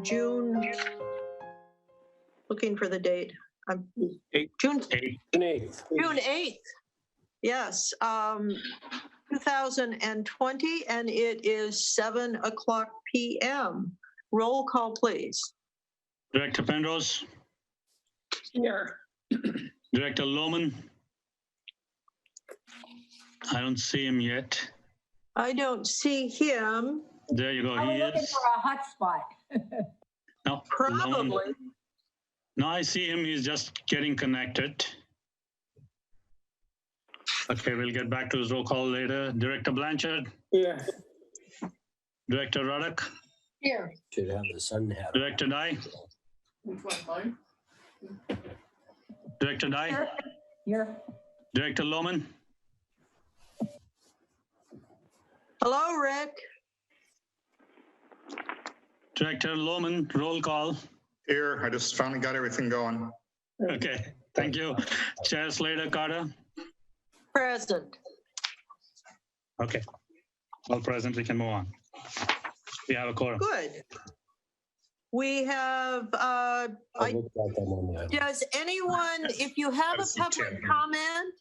June, looking for the date. June 8th. June 8th. Yes, 2020, and it is 7:00 p.m. Roll call, please. Director Penrose, Here. Director Lohman. I don't see him yet. I don't see him. There you go. Are we He looking is. for a hotspot? No, Lohman. Probably. No, I see him. He's just getting connected. Okay, we'll get back to his roll call later. Director Blanchard, Yeah. Director Ruddock, Here. Should have the sun hat. Director Dye, Director Dye, Here. Director Lohman. Hello, Rick. Director Lohman, roll call. Here, I just finally got everything going. Okay, thank you. Chair Slater Carter. Present. Okay, all present, we can move on. We have a quorum. Good. We have, does anyone, if you have a public comment,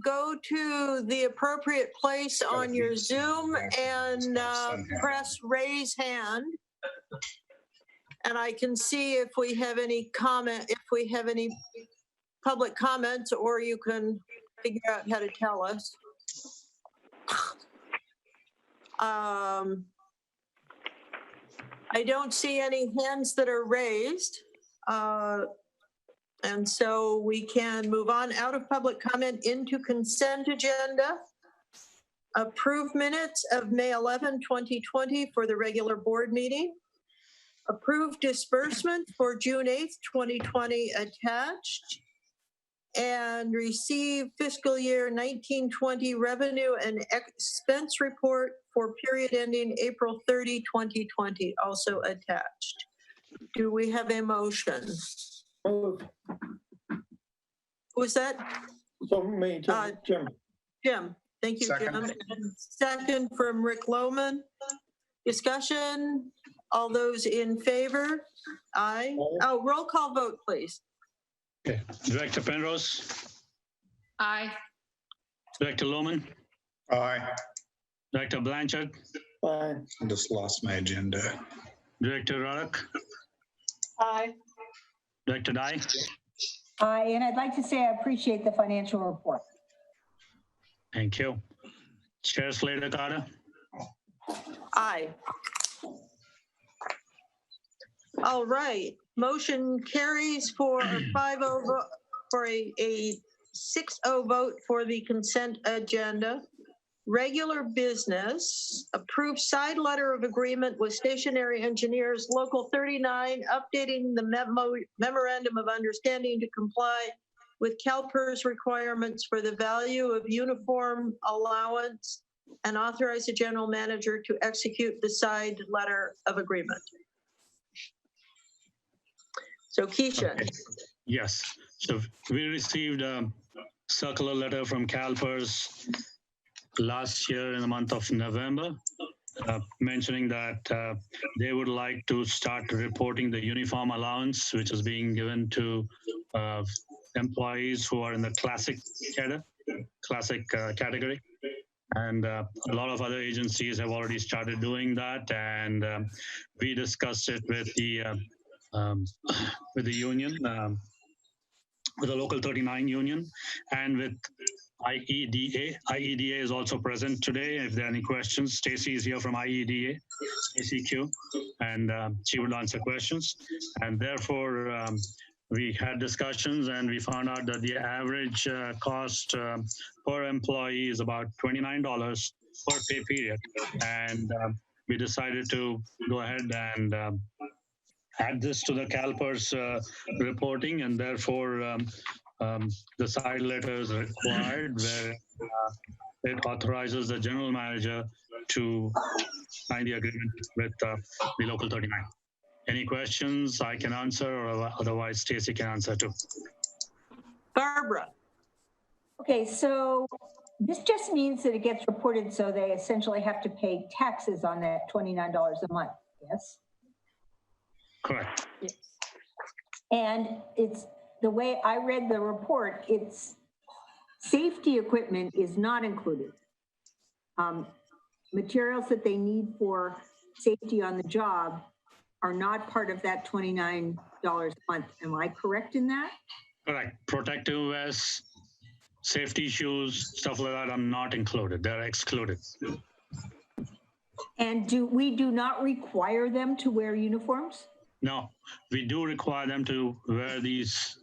go to the appropriate place on your Zoom and press raise hand. And I can see if we have any comment, if we have any public comments, or you can figure out how to tell us. I don't see any hands that are raised. And so we can move on out of public comment into consent agenda. Approve minutes of May 11, 2020 for the regular board meeting. Approve disbursement for June 8th, 2020 attached. And receive fiscal year 1920 revenue and expense report for period ending April 30, 2020, also attached. Do we have a motion? Move. Who was that? So me, Jim. Jim. Thank you, Second. Jim. And second from Rick Lohman. Discussion. All those in favor? Aye. Oh, roll call vote, please. Okay, Director Penrose, Aye. Director Lohman, Aye. Director Blanchard, Aye. I just lost my agenda. Director Ruddock, Aye. Director Dye, Aye, and I'd like to say I appreciate the financial report. thank you. Chair Slater Carter, Aye. All right, motion carries for a 5-0 vote, for a 6-0 vote for the consent agenda. Regular business, approved side letter of agreement with Stationary Engineers Local 39, updating the memorandum of understanding to comply with CalPERS requirements for the value of uniform allowance, and authorize the general manager to execute the side letter of agreement. So Keisha. Okay. Yes, so we received a circular letter from CalPERS last year in the month of November, mentioning that they would like to start reporting the uniform allowance, which is being given to employees who are in the classic category. And a lot of other agencies have already started doing that. And we discussed it with the union, with the Local 39 union, and with IEDA. IEDA is also present today. If there are any questions, Stacy is here from IEDA, ACQ, and she would answer questions. And therefore, we had discussions and we found out that the average cost per employee is about $29 per pay period. And we decided to go ahead and add this to the CalPERS reporting, and therefore the side letter is required where it authorizes the general manager to sign the agreement with the Local 39. Any questions I can answer, or otherwise Stacy can answer too. Barbara. Okay, so this just means that it gets reported, so they essentially have to pay taxes on that $29 a month. Yes. Correct. And it's, the way I read the report, it's safety equipment is not included. Materials that they need for safety on the job are not part of that $29 a month. Am I correct in that? Correct. Protective vests, safety shoes, stuff like that are not included. They're excluded. And we do not require them to wear uniforms? No, we do require them to wear these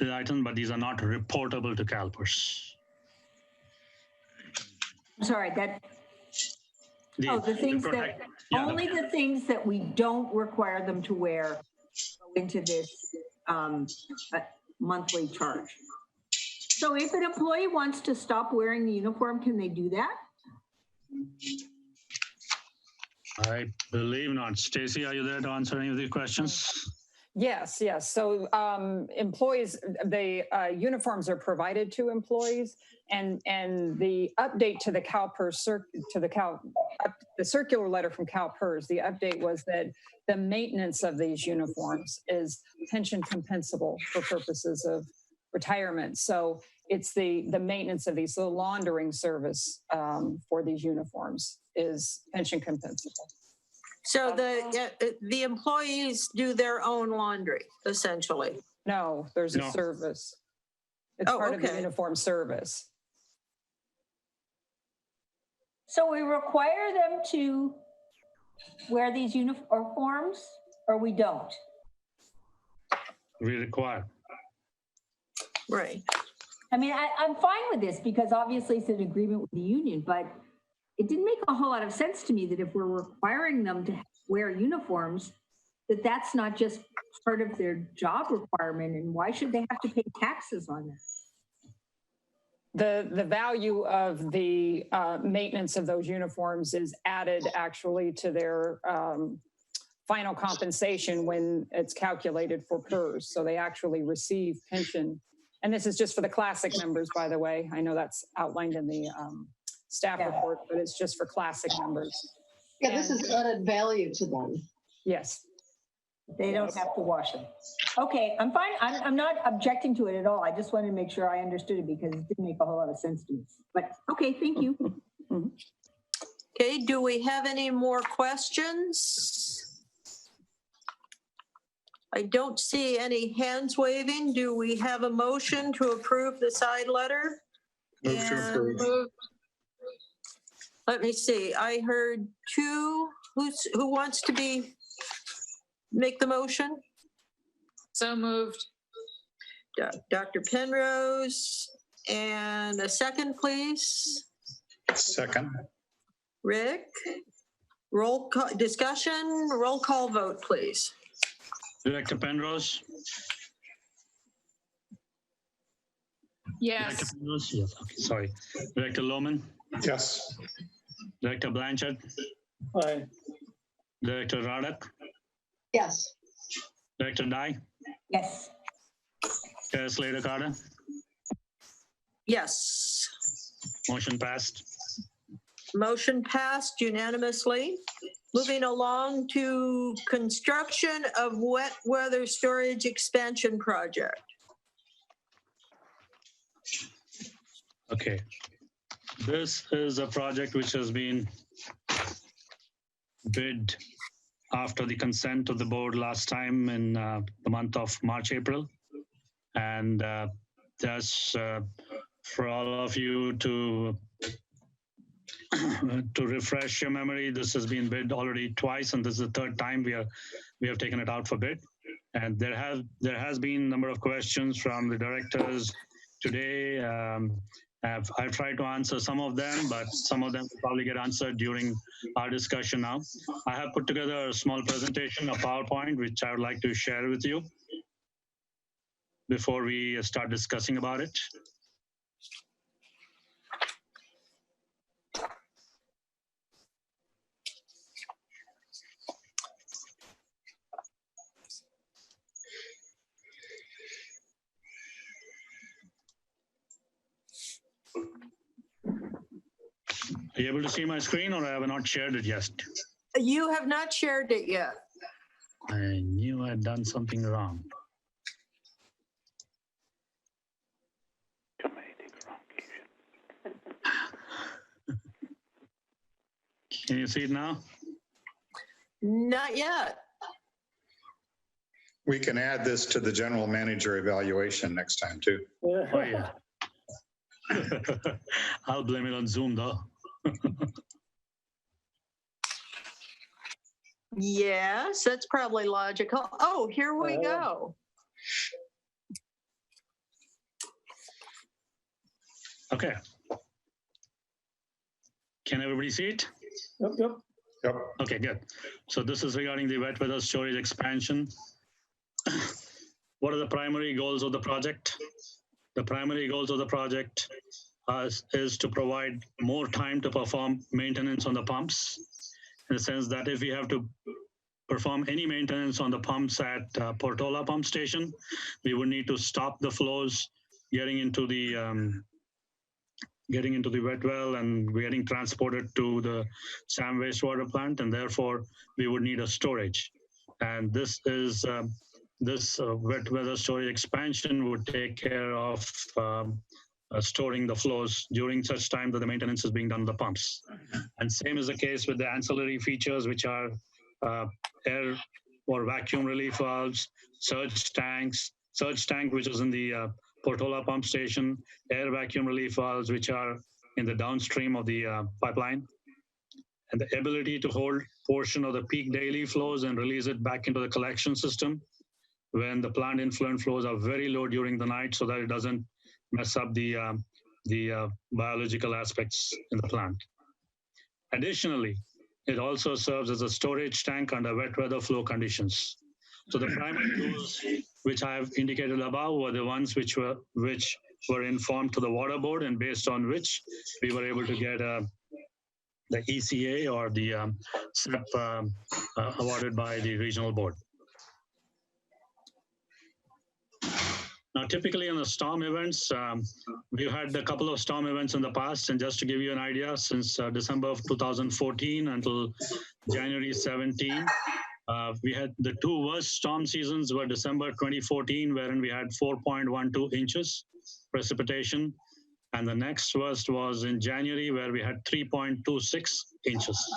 items, but these are not reportable to CalPERS. I'm sorry, the things that, only the things that we don't require them to wear go into this monthly charge. So if an employee wants to stop wearing the uniform, can they do that? I believe not. Stacy, are you there to answer any of these questions? Yes. So employees, the uniforms are provided to employees, and the update to the CalPERS the circular letter from CalPERS, the update was that the maintenance of these uniforms is pension compensable for purposes of retirement. So it's the maintenance of these, the laundering service for these uniforms is pension compensable. So the employees do their own laundry, essentially. No, there's a service. It's part of the uniform service. So we require them to wear these uniforms, or we don't? We require. Right. I mean, I'm fine with this because obviously it's an agreement with the union, but it didn't make a whole lot of sense to me that if we're requiring them to wear uniforms, that's not just part of their job requirement, and why should they have to pay taxes on that? The value of the maintenance of those uniforms is added actually to their final compensation when it's calculated for PERS. So they actually receive pension. And this is just for the classic members, by the way. I know that's outlined in the staff report, but it's just for classic members. Yeah, this is added value to them. Yes. They don't have to wash them. Okay, I'm fine. I'm not objecting to it at all. I just wanted to make sure I understood it because it didn't make a whole lot of sense to me. But okay, thank you. Okay, do we have any more questions? I don't see any hands waving. Do we have a motion to approve the side letter? Move to approve. Let me see. I heard two. Who wants to make the motion? So moved. Dr. Penrose, and a second, please. Second. Rick, roll call discussion, roll call vote, please. Director Penrose? Yes. Director Penrose? Yes, okay, sorry. Director Lohman? Yes. Director Blanchard? Aye. Director Radek? Yes. Director Dye? Yes. Chair Slater Carter? Yes. Motion passed. Motion passed unanimously. Moving along to construction of wet weather storage expansion project. Okay. This is a project which has been bid after the consent of the board last time in the month of March, April. And that's for all of you to refresh your memory. This has been bid already twice, and this is the third time we have taken it out for bid. And there has been a number of questions from the directors today. I've tried to answer some of them, but some of them will probably get answered during our discussion now. I have put together a small presentation, a PowerPoint, which I would like to share with you before we start discussing about it. Are you able to see my screen, or I have not shared it yet? You have not shared it yet. I knew I'd done something wrong. Can you see it now? Not yet. We can add this to the general manager evaluation next time too. Oh, yeah. I'll blame it on Zoom, though. Yes, that's probably logical. Oh, here we go. Okay. Can everybody see it? Yep, yep. Yep. Okay, good. So this is regarding the wet weather storage expansion. What are the primary goals of the project? The primary goals of the project is to provide more time to perform maintenance on the pumps, in the sense that if we have to perform any maintenance on the pumps at Portola pump station, we would need to stop the flows getting into the wet well and getting transported to the SAM wastewater plant, and therefore we would need a storage. And this is this wet weather storage expansion would take care of storing the flows during such time that the maintenance is being done on the pumps. And same is the case with the ancillary features, which are air or vacuum relief valves, surge tank, which is in the Portola pump station, air vacuum relief valves, which are in the downstream of the pipeline, and the ability to hold portion of the peak daily flows and release it back into the collection system when the plant influent flows are very low during the night, so that it doesn't mess up the biological aspects in the plant. Additionally, it also serves as a storage tank under wet weather flow conditions. So the primary goals, which I have indicated above, were the ones which were informed to the water board, and based on which we were able to get the ECA or the SEP awarded by the regional board. Now, typically in the storm events, we've had a couple of storm events in the past, and just to give you an idea, since December of 2014 until January 17, we had the two worst storm seasons were December 2014, wherein we had 4.12 inches precipitation, and the next worst was in January, where we had 3.26 inches.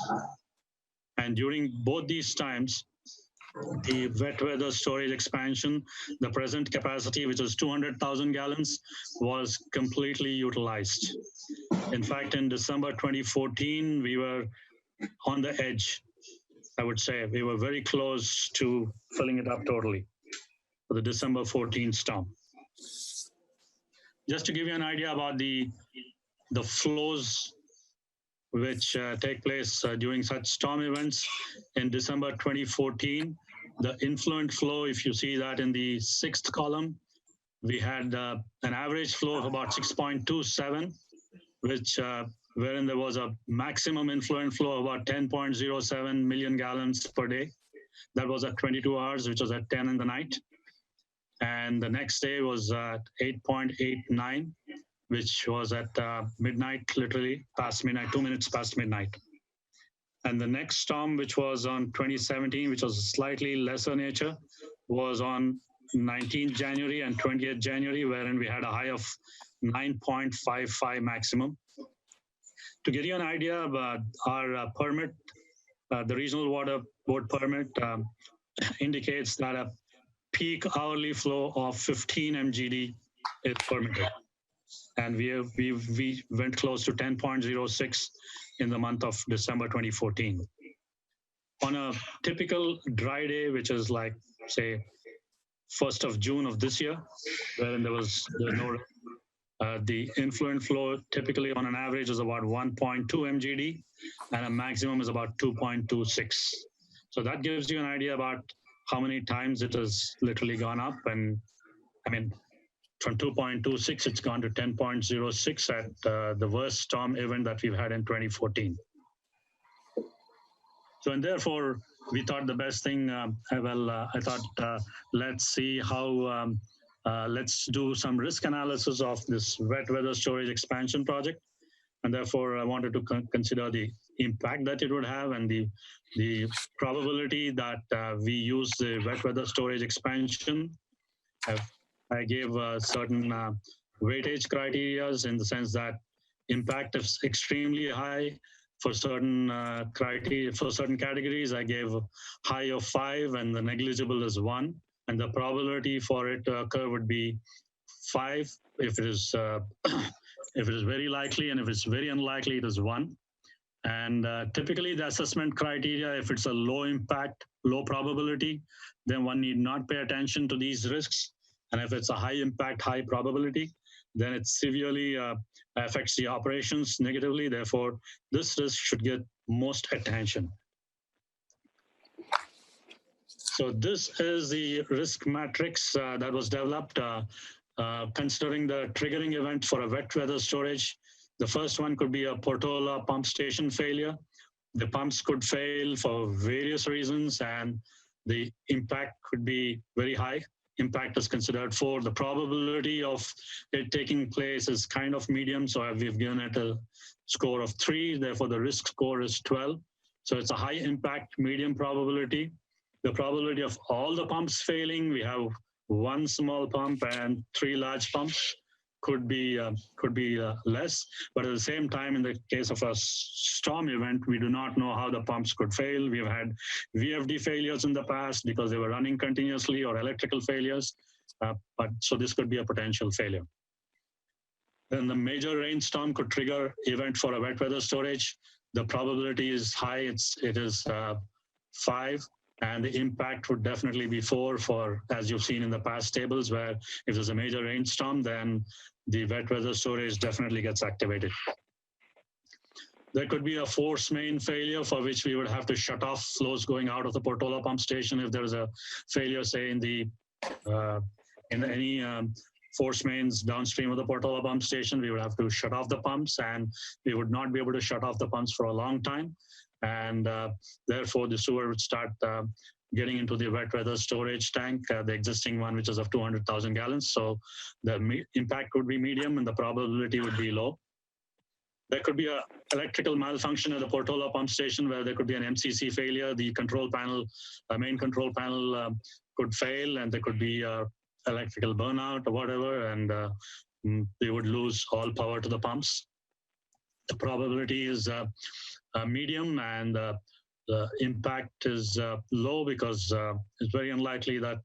And during both these times, the wet weather storage expansion, the present capacity, which is 200,000 gallons, was completely utilized. In fact, in December 2014, we were on the edge. I would say we were very close to filling it up totally for the December 14 storm. Just to give you an idea about the flows which take place during such storm events, in December 2014, the influent flow, if you see that in the 6th column, we had an average flow of about 6.27, which wherein there was a maximum influent flow of about 10.07 million gallons per day. That was at 22 hours, which was at 10 in the night. And the next day was at 8.89, which was at midnight, literally past midnight, 2 minutes past midnight. And the next storm, which was on 2017, which was slightly lesser nature, was on 19th January and 20th January, wherein we had a high of 9.55 maximum. To give you an idea about our permit, the Regional Water Board permit indicates that a peak hourly flow of 15 MGD is permitted. And we went close to 10.06 in the month of December 2014. On a typical dry day, which is like, say, 1st of June of this year, wherein there was no the influent flow typically on an average is about 1.2 MGD, and a maximum is about 2.26. So that gives you an idea about how many times it has literally gone up. And I mean, from 2.26, it's gone to 10.06 at the worst storm event that we've had in 2014. So, and therefore, we thought the best thing, I thought, let's see how, let's do some risk analysis of this wet weather storage expansion project. And therefore, I wanted to consider the impact that it would have and the probability that we use the wet weather storage expansion. I gave certain weightage criterias in the sense that impact is extremely high. For certain criteria, for certain categories, I gave high of 5 and the negligible is 1. And the probability for it to occur would be 5 if it is if it is very likely, and if it's very unlikely, it is 1. And typically the assessment criteria, if it's a low impact, low probability, then one need not pay attention to these risks. And if it's a high impact, high probability, then it severely affects the operations negatively. Therefore, this risk should get most attention. So this is the risk matrix that was developed considering the triggering event for a wet weather storage. The first one could be a Portola pump station failure. The pumps could fail for various reasons and the impact could be very high. Impact is considered 4. The probability of it taking place is kind of medium, so we've given it a score of 3. Therefore, the risk score is 12. So it's a high impact, medium probability. The probability of all the pumps failing, we have 1 small pump and 3 large pumps. Could be less, but at the same time, in the case of a storm event, we do not know how the pumps could fail. We've had VFD failures in the past because they were running continuously, or electrical failures, but so this could be a potential failure. Then the major rainstorm could trigger event for a wet weather storage. The probability is high, it is 5. And the impact would definitely be 4 for, as you've seen in the past tables, where if there's a major rainstorm, then the wet weather storage definitely gets activated. There could be a force main failure for which we would have to shut off flows going out of the Portola pump station. If there's a failure, say in any force mains downstream of the Portola pump station, we would have to shut off the pumps, and we would not be able to shut off the pumps for a long time. And therefore the sewer would start getting into the wet weather storage tank, the existing one, which is of 200,000 gallons. So the impact would be medium and the probability would be low. There could be an electrical malfunction at the Portola pump station where there could be an MCC failure. The control panel, main control panel could fail, and there could be electrical burnout or whatever, and they would lose all power to the pumps. The probability is medium, and the impact is low because it's very unlikely that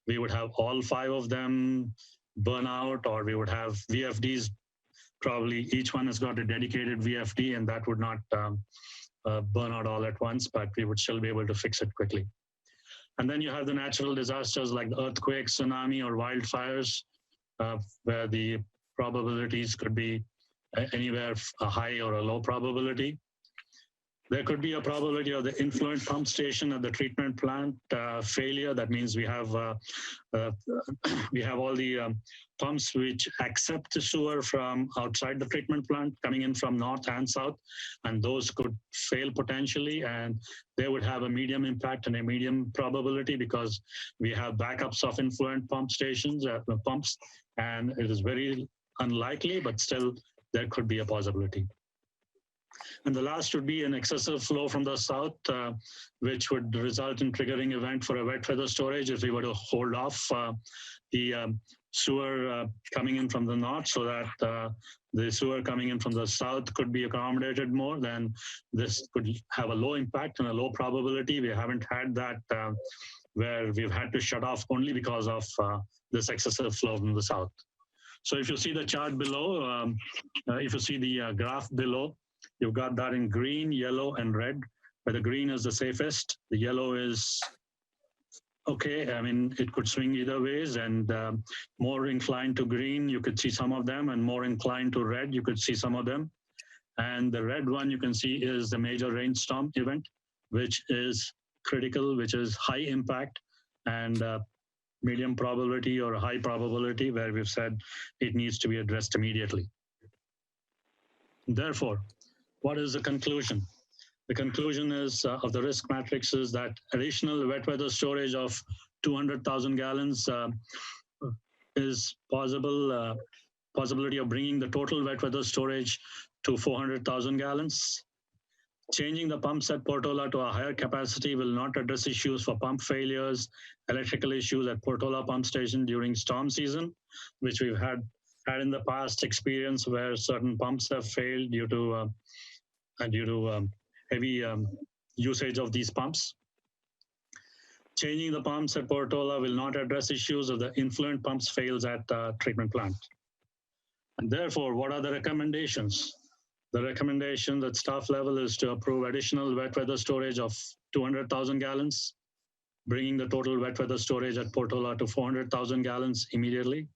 we would have all 5 of them burn out, or we would have VFDs. Probably each one has got a dedicated VFD, and that would not burn out all at once, but we would still be able to fix it quickly. And then you have the natural disasters like the earthquake, tsunami, or wildfires, where the probabilities could be anywhere a high or a low probability. There could be a probability of the influent pump station at the treatment plant failure. That means we have all the pumps which accept the sewer from outside the treatment plant coming in from north and south, and those could fail potentially, and they would have a medium impact and a medium probability because we have backups of influent pump stations, pumps, and it is very unlikely, but still there could be a possibility. And the last would be an excessive flow from the south, which would result in triggering event for a wet weather storage if we were to hold off the sewer coming in from the north, so that the sewer coming in from the south could be accommodated more. Then this could have a low impact and a low probability. We haven't had that where we've had to shut off only because of this excessive flow from the south. So if you see the chart below, if you see the graph below, you've got that in green, yellow, and red, where the green is the safest. The yellow is okay. I mean, it could swing either ways, and more inclined to green, you could see some of them, and more inclined to red, you could see some of them. And the red one you can see is the major rainstorm event, which is critical, which is high impact and medium probability or high probability, where we've said it needs to be addressed immediately. Therefore, what is the conclusion? The conclusion is of the risk matrix is that additional wet weather storage of 200,000 gallons is possible, possibility of bringing the total wet weather storage to 400,000 gallons. Changing the pumps at Portola to a higher capacity will not address issues for pump failures, electrical issues at Portola pump station during storm season, which we've had in the past experience where certain pumps have failed due to heavy usage of these pumps. Changing the pumps at Portola will not address issues of the influent pumps fails at treatment plant. And therefore, what are the recommendations? The recommendation at staff level is to approve additional wet weather storage of 200,000 gallons, bringing the total wet weather storage at Portola to 400,000 gallons immediately.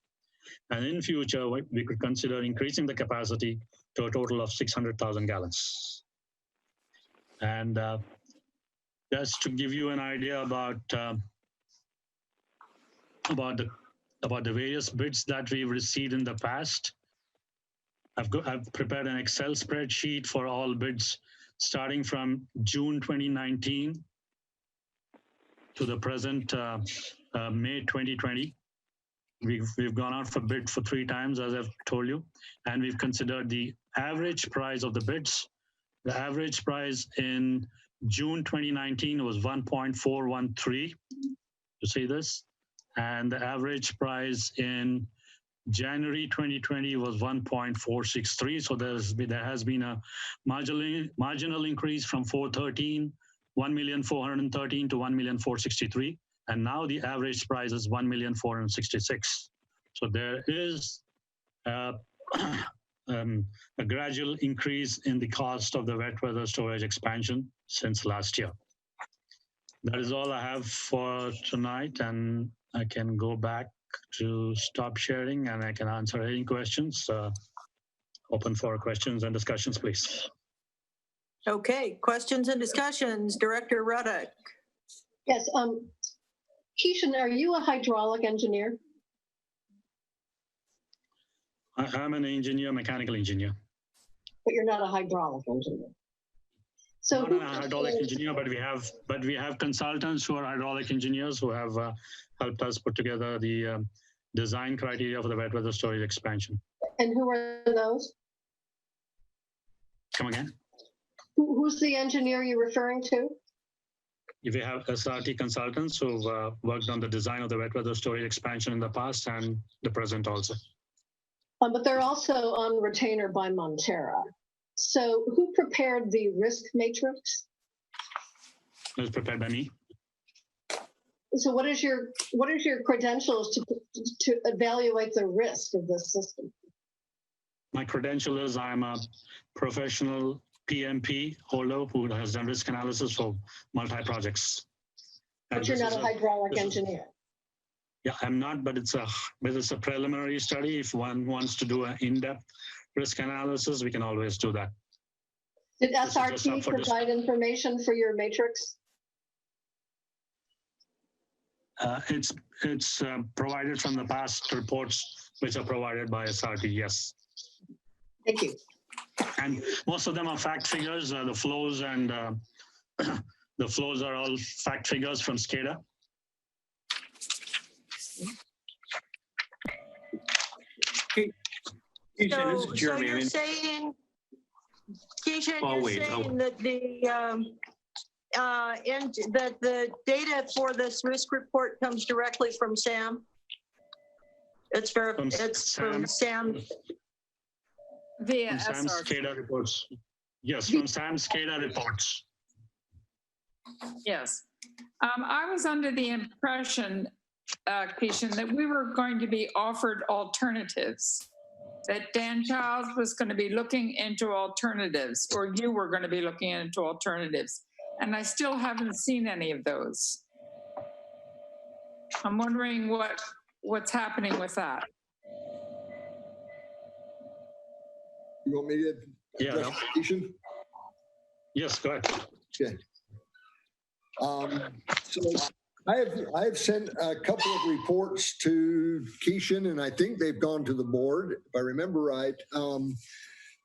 And in future, we could consider increasing the capacity to a total of 600,000 gallons. And just to give you an idea about the various bids that we've received in the past, I've prepared an Excel spreadsheet for all bids starting from June 2019 to the present May 2020. We've gone out for bid for 3 times, as I've told you, and we've considered the average price of the bids. The average price in June 2019 was 1.413. You see this? And the average price in January 2020 was 1.463. So there has been a marginal increase from 1,413 to 1,463. And now the average price is 1,466. So there is a gradual increase in the cost of the wet weather storage expansion since last year. That is all I have for tonight, and I can go back to stop sharing and I can answer any questions. Open for questions and discussions, please. Okay, questions and discussions. Director Ruddock. Yes, Keishan, are you a hydraulic engineer? I'm an engineer, mechanical engineer. But you're not a hydraulic engineer. So not a hydraulic engineer, but we have consultants who are hydraulic engineers who have helped us put together the design criteria for the wet weather storage expansion. And who are those? Come again? Who's the engineer you're referring to? We have SRT consultants who've worked on the design of the wet weather storage expansion in the past and the present also. But they're also on retainer by Montera. So who prepared the risk matrix? It was prepared by me. So what is your credentials to evaluate the risk of this system? My credential is I'm a professional PMP holder who has done risk analysis for multi-projects. But you're not a hydraulic engineer. Yeah, I'm not, but it's a preliminary study. If one wants to do an in-depth risk analysis, we can always do that. Did SRT provide information for your matrix? It's provided from the past reports, which are provided by SRT, yes. Thank you. And most of them are fact figures. The flows and the flows are all fact figures from SCADA. Keisha, this is Jeremy. So you're saying, Keisha, that that the data for this risk report comes directly from Sam? It's from Sam. Via Sam's SCADA reports. Yes, from Sam's SCADA reports. Yes. I was under the impression, Keishan, that we were going to be offered alternatives, that Dan Childs was going to be looking into alternatives, or you were going to be looking into alternatives. And I still haven't seen any of those. I'm wondering what's happening with that. You want me to address the question? Yes, go ahead. Okay. So I have sent a couple of reports to Keishan, and I think they've gone to the board, if I remember right.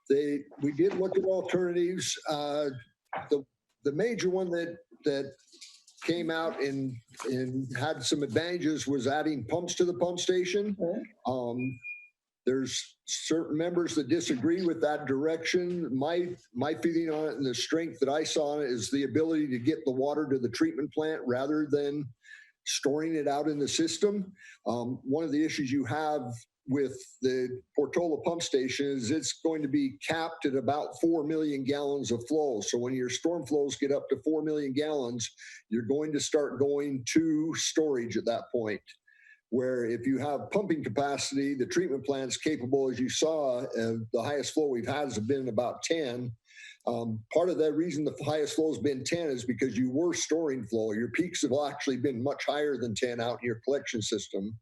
We did look at alternatives. The major one that came out and had some advantages was adding pumps to the pump station. There's certain members that disagree with that direction. My feeling on it and the strength that I saw in it is the ability to get the water to the treatment plant rather than storing it out in the system. One of the issues you have with the Portola pump station is it's going to be capped at about 4 million gallons of flow. So when your storm flows get up to 4 million gallons, you're going to start going to storage at that point. Where if you have pumping capacity, the treatment plant's capable, as you saw, the highest flow we've had has been about 10. Part of that reason the highest flow has been 10 is because you were storing flow. Your peaks have actually been much higher than 10 out in your collection system.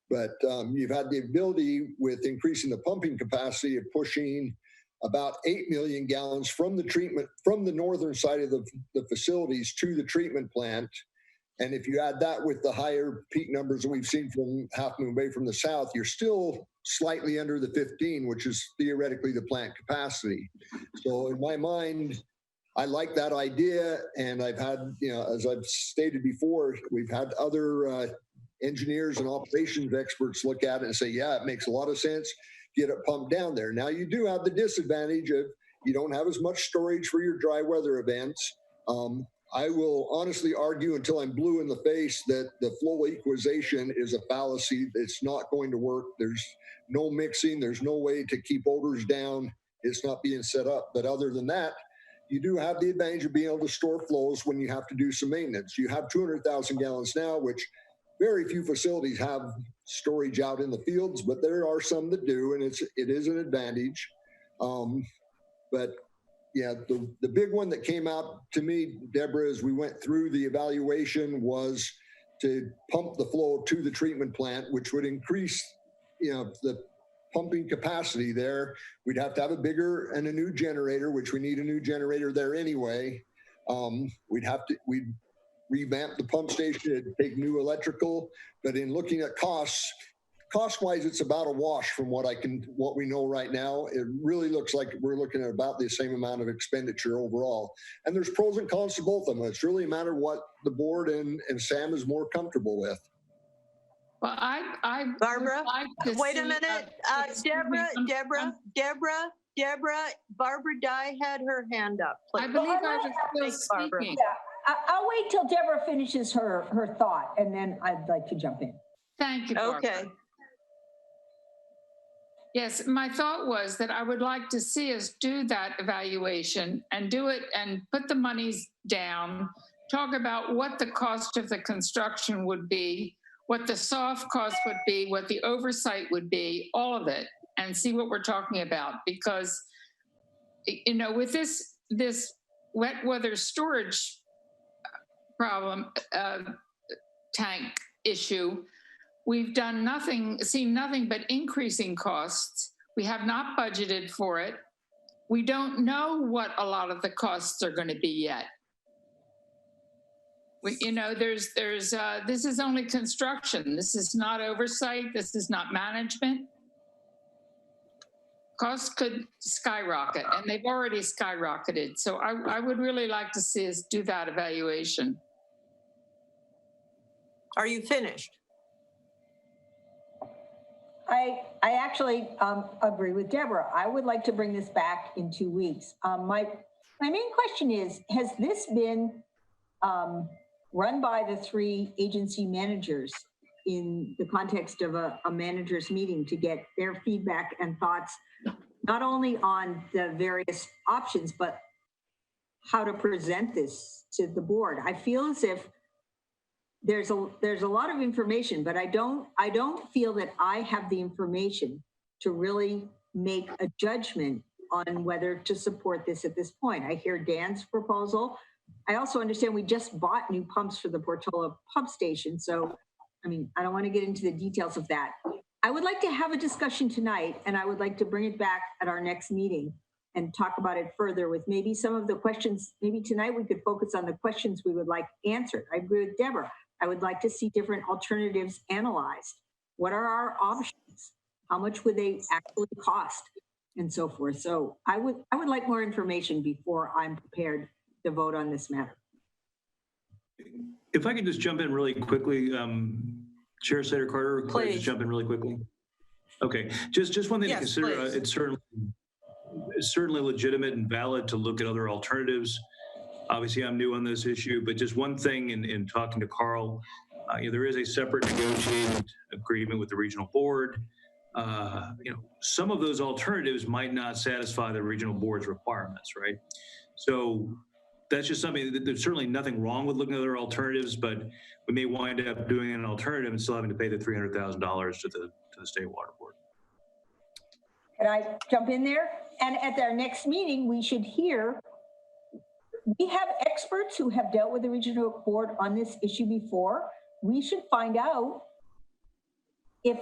But you've had the ability with increasing the pumping capacity of pushing about 8 million gallons from the treatment, from the northern side of the facilities to the treatment plant. And if you add that with the higher peak numbers that we've seen from Half Moon Bay from the south, you're still slightly under the 15, which is theoretically the plant capacity. So in my mind, I like that idea. And I've had, as I've stated before, we've had other engineers and operations experts look at it and say, yeah, it makes a lot of sense. Get it pumped down there. Now you do have the disadvantage of you don't have as much storage for your dry weather events. I will honestly argue until I'm blue in the face that the flow equalization is a fallacy. It's not going to work. There's no mixing. There's no way to keep odors down. It's not being set up. But other than that, you do have the advantage of being able to store flows when you have to do some maintenance. You have 200,000 gallons now, which very few facilities have storage out in the fields, but there are some that do, and it is an advantage. But yeah, the big one that came out to me, Deborah, as we went through the evaluation was to pump the flow to the treatment plant, which would increase, the pumping capacity there. We'd have to have a bigger and a new generator, which we need a new generator there anyway. We'd revamp the pump station and take new electrical. But in looking at cost-wise, it's about a wash from what we know right now. It really looks like we're looking at about the same amount of expenditure overall. And there's pros and cons to both of them. It's really a matter of what the board and Sam is more comfortable with. Well, I Barbara, would like to wait a see minute. Deborah, Barbara Dye had her hand up. I believe I was still Thanks, Barbara. speaking. Yeah, I'll wait till Deborah finishes her thought, and then I'd like to jump in. Thank you, Barbara. Okay. Yes, my thought was that I would like to see us do that evaluation and do it and put the monies down, talk about what the cost of the construction would be, what the soft cost would be, what the oversight would be, all of it, and see what we're talking about. Because, with this wet weather storage problem, tank issue, we've seen nothing but increasing costs. We have not budgeted for it. We don't know what a lot of the costs are going to be yet. This is only construction. This is not oversight. This is not management. Costs could skyrocket, and they've already skyrocketed. So I would really like to see us do that evaluation. Are you finished? I actually agree with Deborah. I would like to bring this back in 2 weeks. My main question is, has this been run by the 3 agency managers in the context of a manager's meeting to get their feedback and thoughts, not only on the various options, but how to present this to the board? I feel as if there's a lot of information, but I don't feel that I have the information to really make a judgment on whether to support this at this point. I hear Dan's proposal. I also understand we just bought new pumps for the Portola pump station. So, I don't want to get into the details of that. I would like to have a discussion tonight, and I would like to bring it back at our next meeting and talk about it further with maybe some of the questions. Maybe tonight we could focus on the questions we would like answered. I agree with Deborah. I would like to see different alternatives analyzed. What are our options? How much would they actually cost? And so forth. So I would like more information before I'm prepared to vote on this matter. If I could just jump in really quickly, Chair Slater Carter, could I Please. just jump in really quickly? Okay, just one thing to Yes, consider. please. It's certainly legitimate and valid to look at other alternatives. Obviously, I'm new on this issue, but just one thing in talking to Carl, there is a separate negotiated agreement with the regional board. Some of those alternatives might not satisfy the regional board's requirements, right? So that's just something that there's certainly nothing wrong with looking at other alternatives, but we may wind up doing an alternative and still having to pay the $300,000 to the state water board. Can I jump in there? And at our next meeting, we should hear, we have experts who have dealt with the regional board on this issue before. We should find out if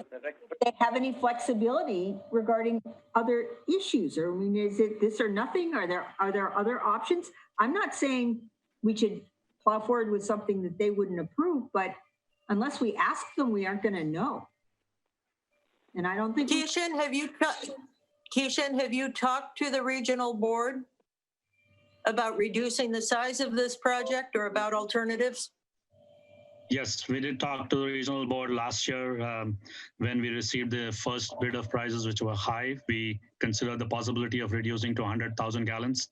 they have any flexibility regarding other issues. Or, I mean, is it this or nothing? Are there other options? I'm not saying we should plow forward with something that they wouldn't approve, but unless we ask them, we aren't going to know. And I don't think. Keishan, have you talked to the regional board about reducing the size of this project or about alternatives? Yes, we did talk to the regional board last year when we received the first bid of prices, which were high. We considered the possibility of reducing to 100,000 gallons.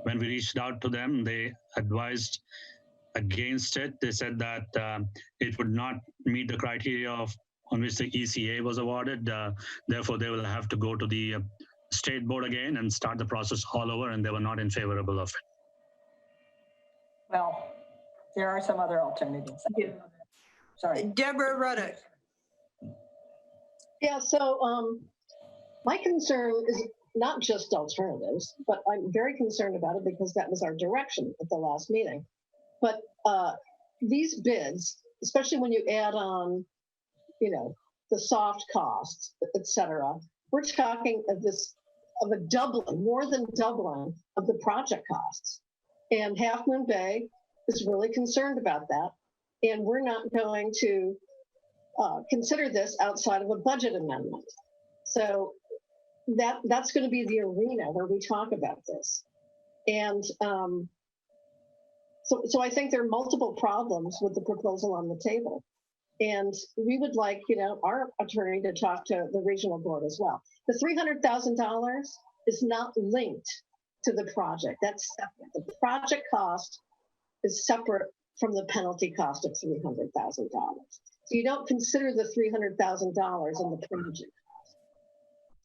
When we reached out to them, they advised against it. They said that it would not meet the criteria on which the ECA was awarded. Therefore, they will have to go to the state board again and start the process all over, and they were not in favorable of it. Well, there are some other alternatives. Sorry. Deborah Ruddock. Yeah, so my concern is not just alternatives, but I'm very concerned about it because that was our direction at the last meeting. But these bids, especially when you add on, the soft costs, et cetera, we're talking of a doubling, more than doubling of the project costs. And Half Moon Bay is really concerned about that. And we're not going to consider this outside of a budget amendment. So that's going to be the arena where we talk about this. And so I think there are multiple problems with the proposal on the table. And we would like, our attorney to talk to the regional board as well. The $300,000 is not linked to the project. That's separate. The project cost is separate from the penalty cost of $300,000. So you don't consider the $300,000 in the project cost.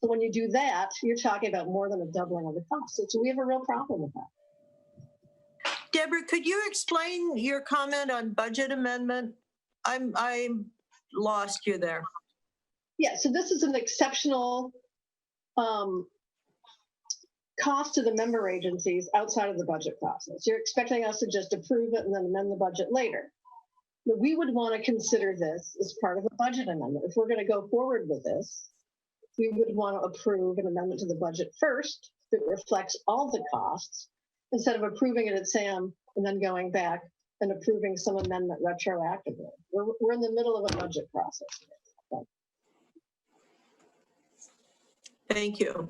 So when you do that, you're talking about more than a doubling of the cost. So we have a real problem with that. Deborah, could you explain your comment on budget amendment? I lost you there. Yeah, so this is an exceptional cost to the member agencies outside of the budget process. You're expecting us to just approve it and then amend the budget later. But we would want to consider this as part of a budget amendment. If we're going to go forward with this, we would want to approve an amendment to the budget first that reflects all the costs instead of approving it at SAM and then going back and approving some amendment retroactively. We're in the middle of a budget process. Thank you.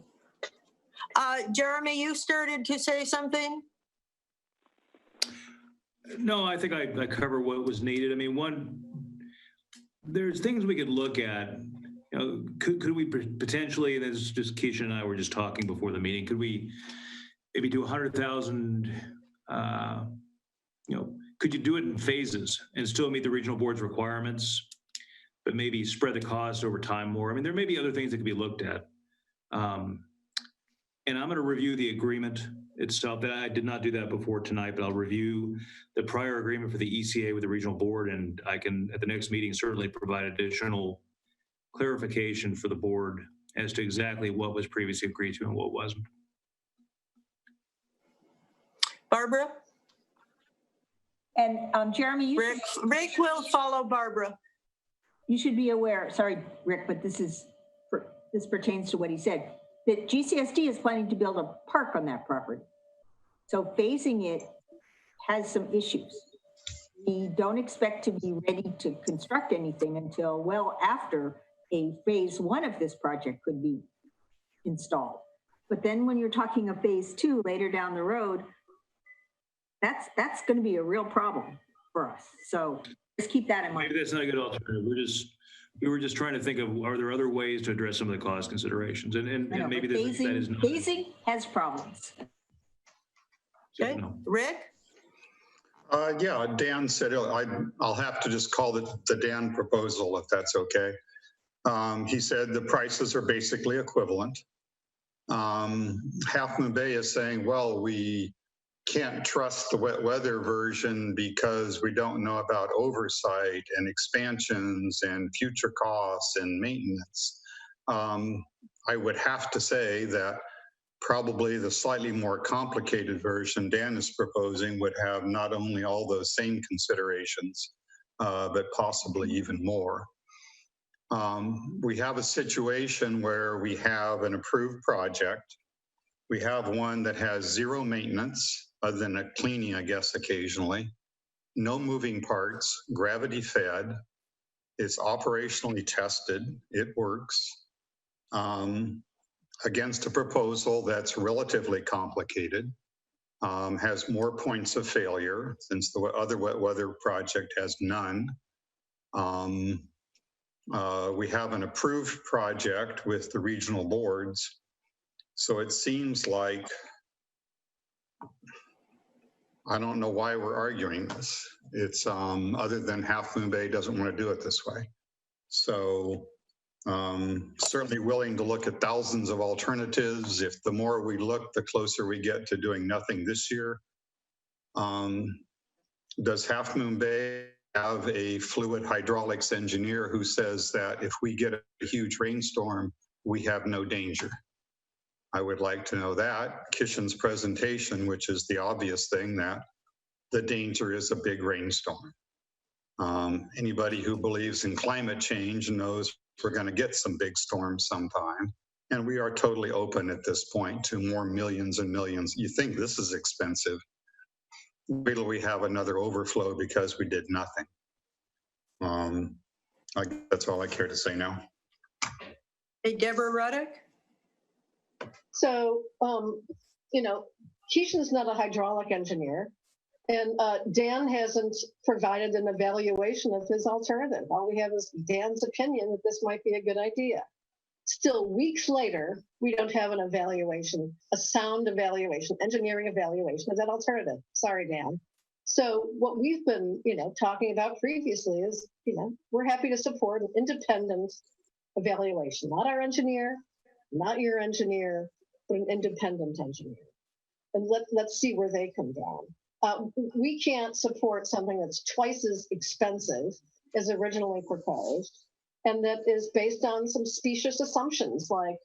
Jeremy, you started to say something? No, I think I covered what was needed. I mean, there's things we could look at. Could we potentially, and this is just Keisha and I were just talking before the meeting, could we maybe do 100,000, could you do it in phases and still meet the regional board's requirements, but maybe spread the cost over time more? I mean, there may be other things that could be looked at. And I'm going to review the agreement itself. I did not do that before tonight, but I'll review the prior agreement for the ECA with the regional board, and I can, at the next meeting, certainly provide additional clarification for the board as to exactly what was previously agreed to and what wasn't. Barbara? And Jeremy, Rick will follow Barbara. You should be aware, sorry, Rick, but this pertains to what he said, that GCSD is planning to build a park on that property. So phasing it has some issues. We don't expect to be ready to construct anything until well after a phase 1 of this project could be installed. But then when you're talking of phase 2 later down the road, that's going to be a real problem for us. So just keep that in mind. Maybe that's not a good alternative. We were just trying to think of, are there other ways to address some of the cost considerations? And I know, maybe but that is not. phasing has problems. Okay, No. Rick? Yeah, Dan said, I'll have to just call it the Dan proposal if that's okay. He said the prices are basically equivalent. Half Moon Bay is saying, well, we can't trust the wet weather version because we don't know about oversight and expansions and future costs and maintenance. I would have to say that probably the slightly more complicated version Dan is proposing would have not only all those same considerations, but possibly even more. We have a situation where we have an approved project. We have one that has zero maintenance, other than a cleaning, I guess, occasionally. No moving parts, gravity fed. It's operationally tested. It works. Against a proposal that's relatively complicated, has more points of failure, since the other wet weather project has none. We have an approved project with the regional boards. So it seems like, I don't know why we're arguing this. It's other than Half Moon Bay doesn't want to do it this way. So certainly willing to look at thousands of alternatives. If the more we look, the closer we get to doing nothing this year. Does Half Moon Bay have a fluid hydraulics engineer who says that if we get a huge rainstorm, we have no danger? I would like to know that. Kishen's presentation, which is the obvious thing, that the danger is a big rainstorm. Anybody who believes in climate change knows we're going to get some big storms sometime. And we are totally open at this point to more millions and millions. You think this is expensive. Wait till we have another overflow because we did nothing. That's all I care to say now. Hey, Deborah Ruddock? So, Keishan's not a hydraulic engineer, and Dan hasn't provided an evaluation of his alternative. All we have is Dan's opinion that this might be a good idea. Still, weeks later, we don't have an evaluation, a sound evaluation, engineering evaluation of that alternative. Sorry, Dan. So what we've been, talking about previously is, we're happy to support an independent evaluation, not our engineer, not your engineer, but an independent engineer. And let's see where they come down. We can't support something that's twice as expensive as originally proposed, and that is based on some specious assumptions like,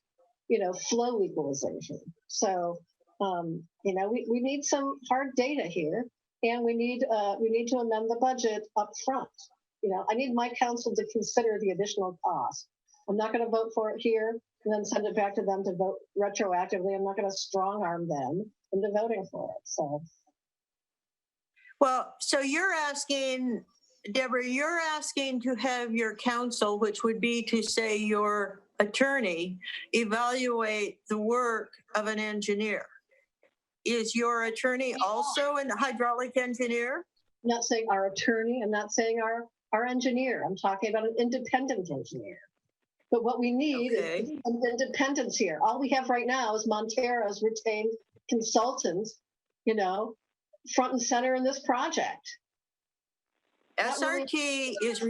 flow equalization. So, we need some hard data here, and we need to amend the budget up front. I need my council to consider the additional cost. I'm not going to vote for it here and then send it back to them to vote retroactively. I'm not going to strong arm them into voting for it. So, Well, so you're asking, Deborah, you're asking to have your counsel, which would be to say your attorney, evaluate the work of an engineer. Is your attorney also a hydraulic engineer? I'm not saying our attorney. I'm not saying our engineer. I'm talking about an independent engineer. But what we need is some independence here. All we have right now is Montera's retained consultants, front and center in this project. SRT is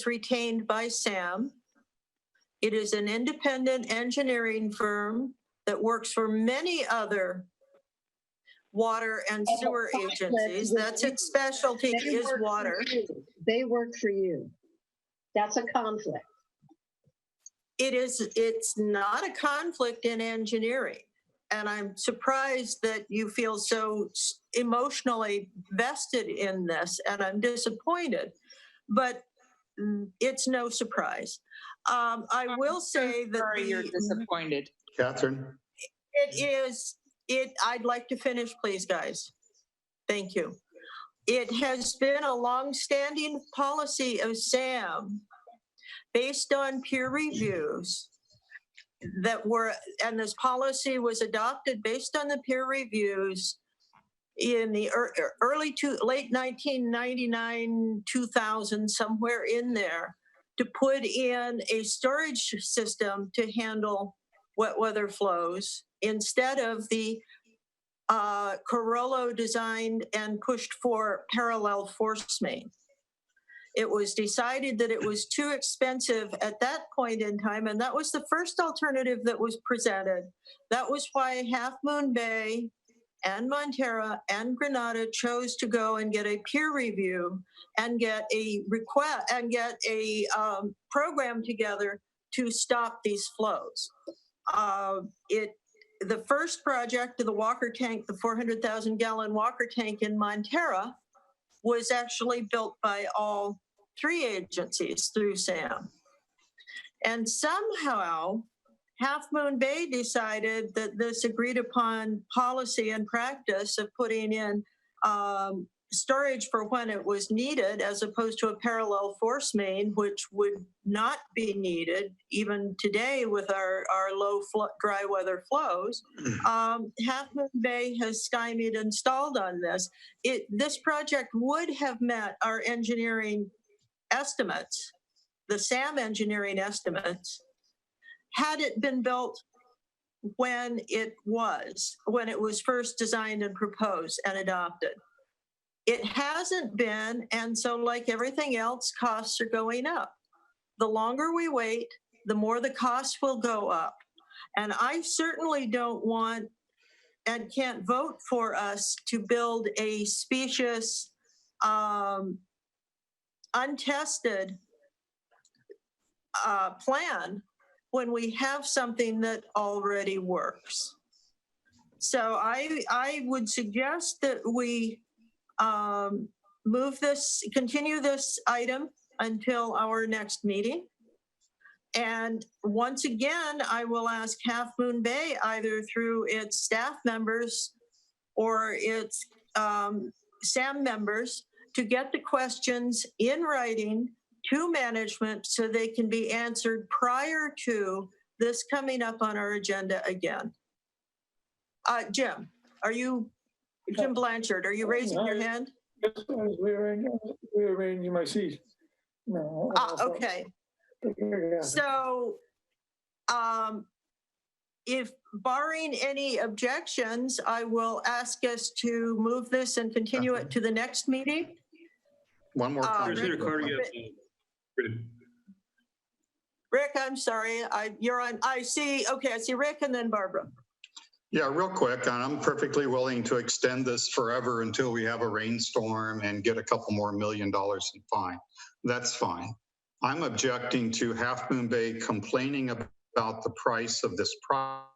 retained by SAM. It is an independent engineering firm that works for many other water and sewer agencies. That's its specialty, is water. They work for you. That's a conflict. It's not a conflict in engineering. And I'm surprised that you feel so emotionally vested in this, and I'm disappointed, but it's no surprise. I will say that you're disappointed. Catherine? I'd like to finish, please, guys. Thank you. It has been a long-standing policy of SAM based on peer reviews and this policy was adopted based on the peer reviews in the late 1999, 2000, somewhere in there, to put in a storage system to handle wet weather flows instead of the Corollo designed and pushed for parallel force main. It was decided that it was too expensive at that point in time, and that was the first alternative that was presented. That was why Half Moon Bay and Montera and Granada chose to go and get a peer review and get a request and get a program together to stop these flows. The first project, the Walker tank, the 400,000 gallon Walker tank in Montera, was actually built by all three agencies through SAM. And somehow, Half Moon Bay decided that this agreed upon policy and practice of putting in storage for when it was needed, as opposed to a parallel force main, which would not be needed even today with our low dry weather flows. Half Moon Bay has stymied and stalled on this. This project would have met our engineering estimates, the SAM engineering estimates, had it been built when it was first designed and proposed and adopted. It hasn't been, and so like everything else, costs are going up. The longer we wait, the more the costs will go up. And I certainly don't want and can't vote for us to build a specious, untested plan when we have something that already works. So I would suggest that we continue this item until our next meeting. And once again, I will ask Half Moon Bay, either through its staff members or its SAM members, to get the questions in writing to management so they can be answered prior to this coming up on our agenda again. Jim, Jim Blanchard, are you raising your hand? Yes, I was rearranging my seat. No. Okay. So, if barring any objections, I will ask us to move this and continue it to the next meeting. One more comment. Senator Carter, you have Rick, I'm sorry. You're on. I see Rick and then Barbara. Yeah, real quick, and I'm perfectly willing to extend this forever until we have a rainstorm and get a couple more $1 million in fine. That's fine. I'm objecting to Half Moon Bay complaining about the price of this project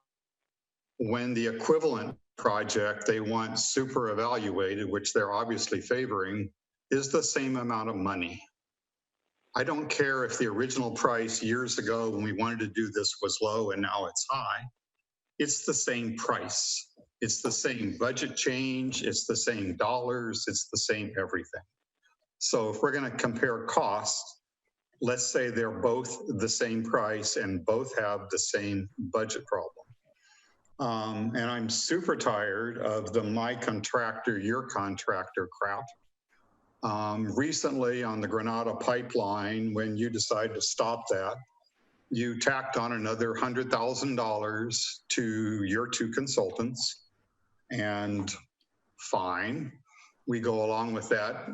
when the equivalent project they want super evaluated, which they're obviously favoring, is the same amount of money. I don't care if the original price years ago when we wanted to do this was low and now it's high. It's the same price. It's the same budget change. It's the same dollars. It's the same everything. So if we're going to compare costs, let's say they're both the same price and both have the same budget problem. And I'm super tired of the my contractor, your contractor crap. Recently on the Granada pipeline, when you decide to stop that, you tacked on another $100,000 to your two consultants, and fine, we go along with that.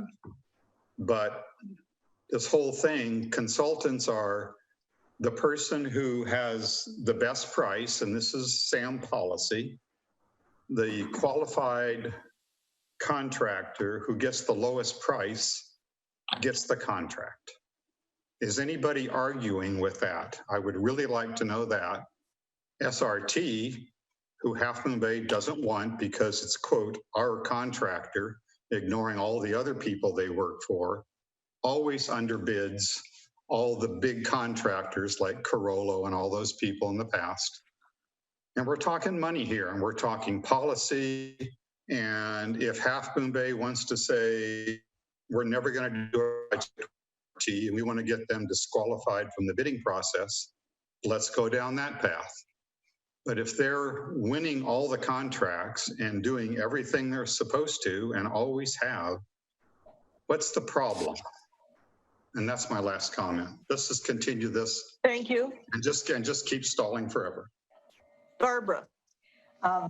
But this whole thing, consultants are the person who has the best price, and this is SAM policy, the qualified contractor who gets the lowest price gets the contract. Is anybody arguing with that? I would really like to know that. SRT, who Half Moon Bay doesn't want because it's, quote, our contractor, ignoring all the other people they work for, always underbids all the big contractors like Corollo and all those people in the past. And we're talking money here, and we're talking policy. And if Half Moon Bay wants to say, we're never going to do a and we want to get them disqualified from the bidding process, let's go down that path. But if they're winning all the contracts and doing everything they're supposed to and always have, what's the problem? And that's my last comment. Let's just continue this Thank you. and just keep stalling forever. Barbara. I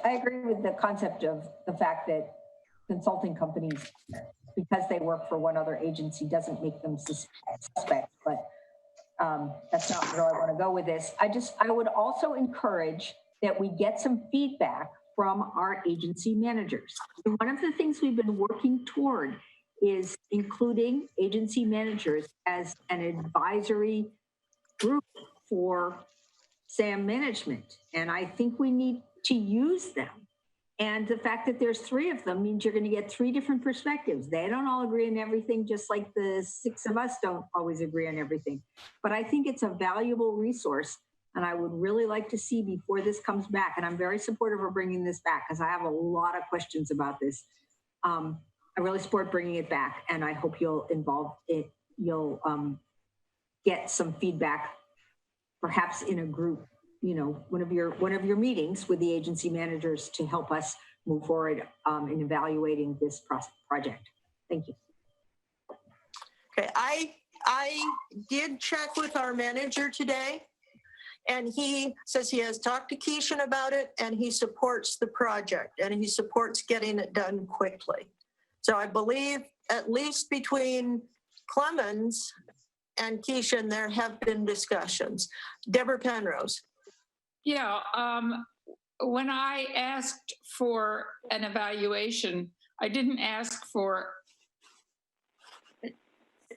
agree with the concept of the fact that consulting companies, because they work for one other agency, doesn't make them suspect, but that's not where I want to go with this. I would also encourage that we get some feedback from our agency managers. One of the things we've been working toward is including agency managers as an advisory group for SAM management. And I think we need to use them. And the fact that there's 3 of them means you're going to get 3 different perspectives. They don't all agree on everything, just like the 6 of us don't always agree on everything. But I think it's a valuable resource. And I would really like to see before this comes back, and I'm very supportive of bringing this back because I have a lot of questions about this. I really support bringing it back, and I hope you'll get some feedback, perhaps in a group, one of your meetings with the agency managers to help us move forward in evaluating this project. Thank you. Okay, I did check with our manager today, and he says he has talked to Keishan about it, and he supports the project, and he supports getting it done quickly. So I believe at least between Clemens and Keishan, there have been discussions. Deborah Penrose. Yeah, when I asked for an evaluation, I didn't ask for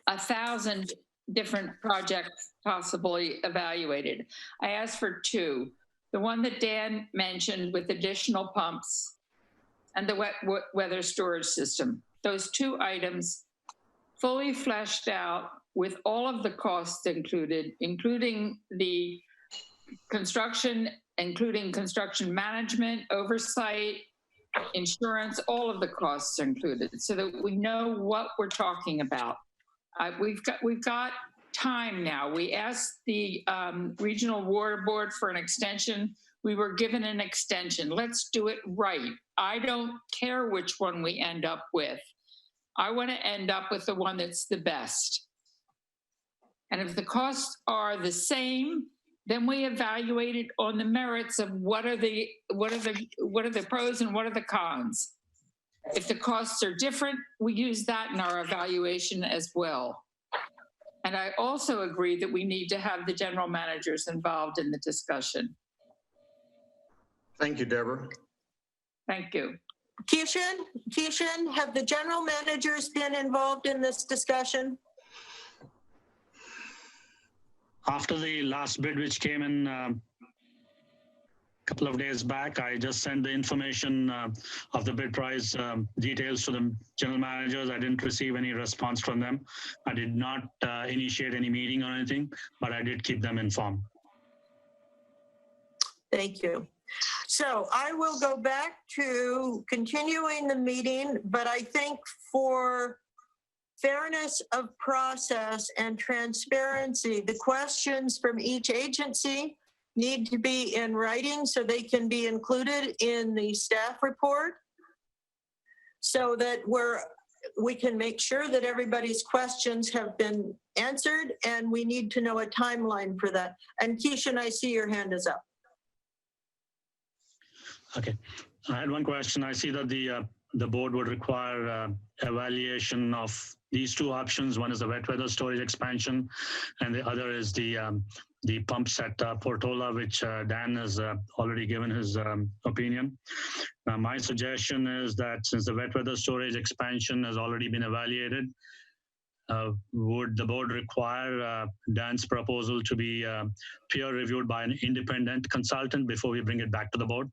1,000 different projects possibly evaluated. I asked for 2. The one that Dan mentioned with additional pumps and the wet weather storage system. Those 2 items fully fleshed out with all of the costs included, including the construction, including construction management, oversight, insurance, all of the costs included, so that we know what we're talking about. We've got time now. We asked the Regional Water Board for an extension. We were given an extension. Let's do it right. I don't care which one we end up with. I want to end up with the one that's the best. And if the costs are the same, then we evaluate it on the merits of what are the pros and what are the cons. If the costs are different, we use that in our evaluation as well. And I also agree that we need to have the general managers involved in the discussion. Thank you, Deborah. Thank you. Keishan, have the general managers been involved in this discussion? After the last bid, which came in a couple of days back, I just sent the information of the bid price details to the general managers. I didn't receive any response from them. I did not initiate any meeting or anything, but I did keep them informed. Thank you. So I will go back to continuing the meeting, but I think for fairness of process and transparency, the questions from each agency need to be in writing so they can be included in the staff report so that we can make sure that everybody's questions have been answered, and we need to know a timeline for that. And Keishan, I see your hand is up. Okay, I had one question. I see that the board would require evaluation of these 2 options. One is the wet weather storage expansion, and the other is the pumps at Portola, which Dan has already given his opinion. Now, my suggestion is that since the wet weather storage expansion has already been evaluated, would the board require Dan's proposal to be peer reviewed by an independent consultant before we bring it back to the board?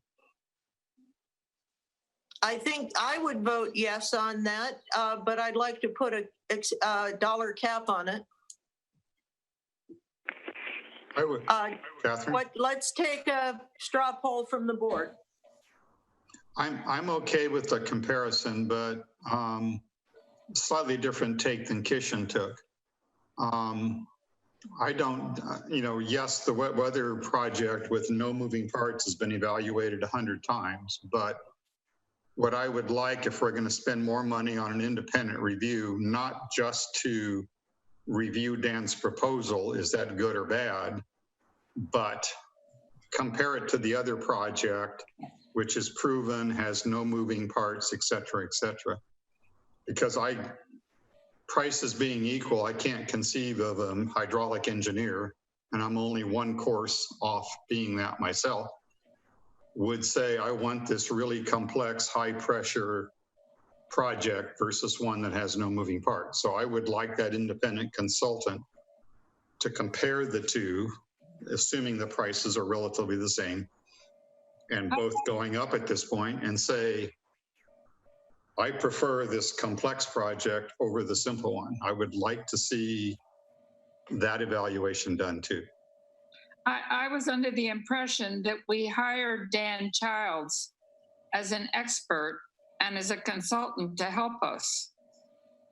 I think I would vote yes on that, but I'd like to put a dollar cap on it. I would, Catherine. Let's take a straw poll from the board. I'm okay with the comparison, but slightly different take than Keishan took. I don't, yes, the wet weather project with no moving parts has been evaluated 100 times, but what I would like, if we're going to spend more money on an independent review, not just to review Dan's proposal, is that good or bad, but compare it to the other project, which is proven, has no moving parts, et cetera, et cetera. Because prices being equal, I can't conceive of a hydraulic engineer, and I'm only one course off being that myself, would say, I want this really complex, high pressure project versus one that has no moving parts. So I would like that independent consultant to compare the two, assuming the prices are relatively the same and both going up at this point, and say, I prefer this complex project over the simple one. I would like to see that evaluation done too. I was under the impression that we hired Dan Childs as an expert and as a consultant to help us.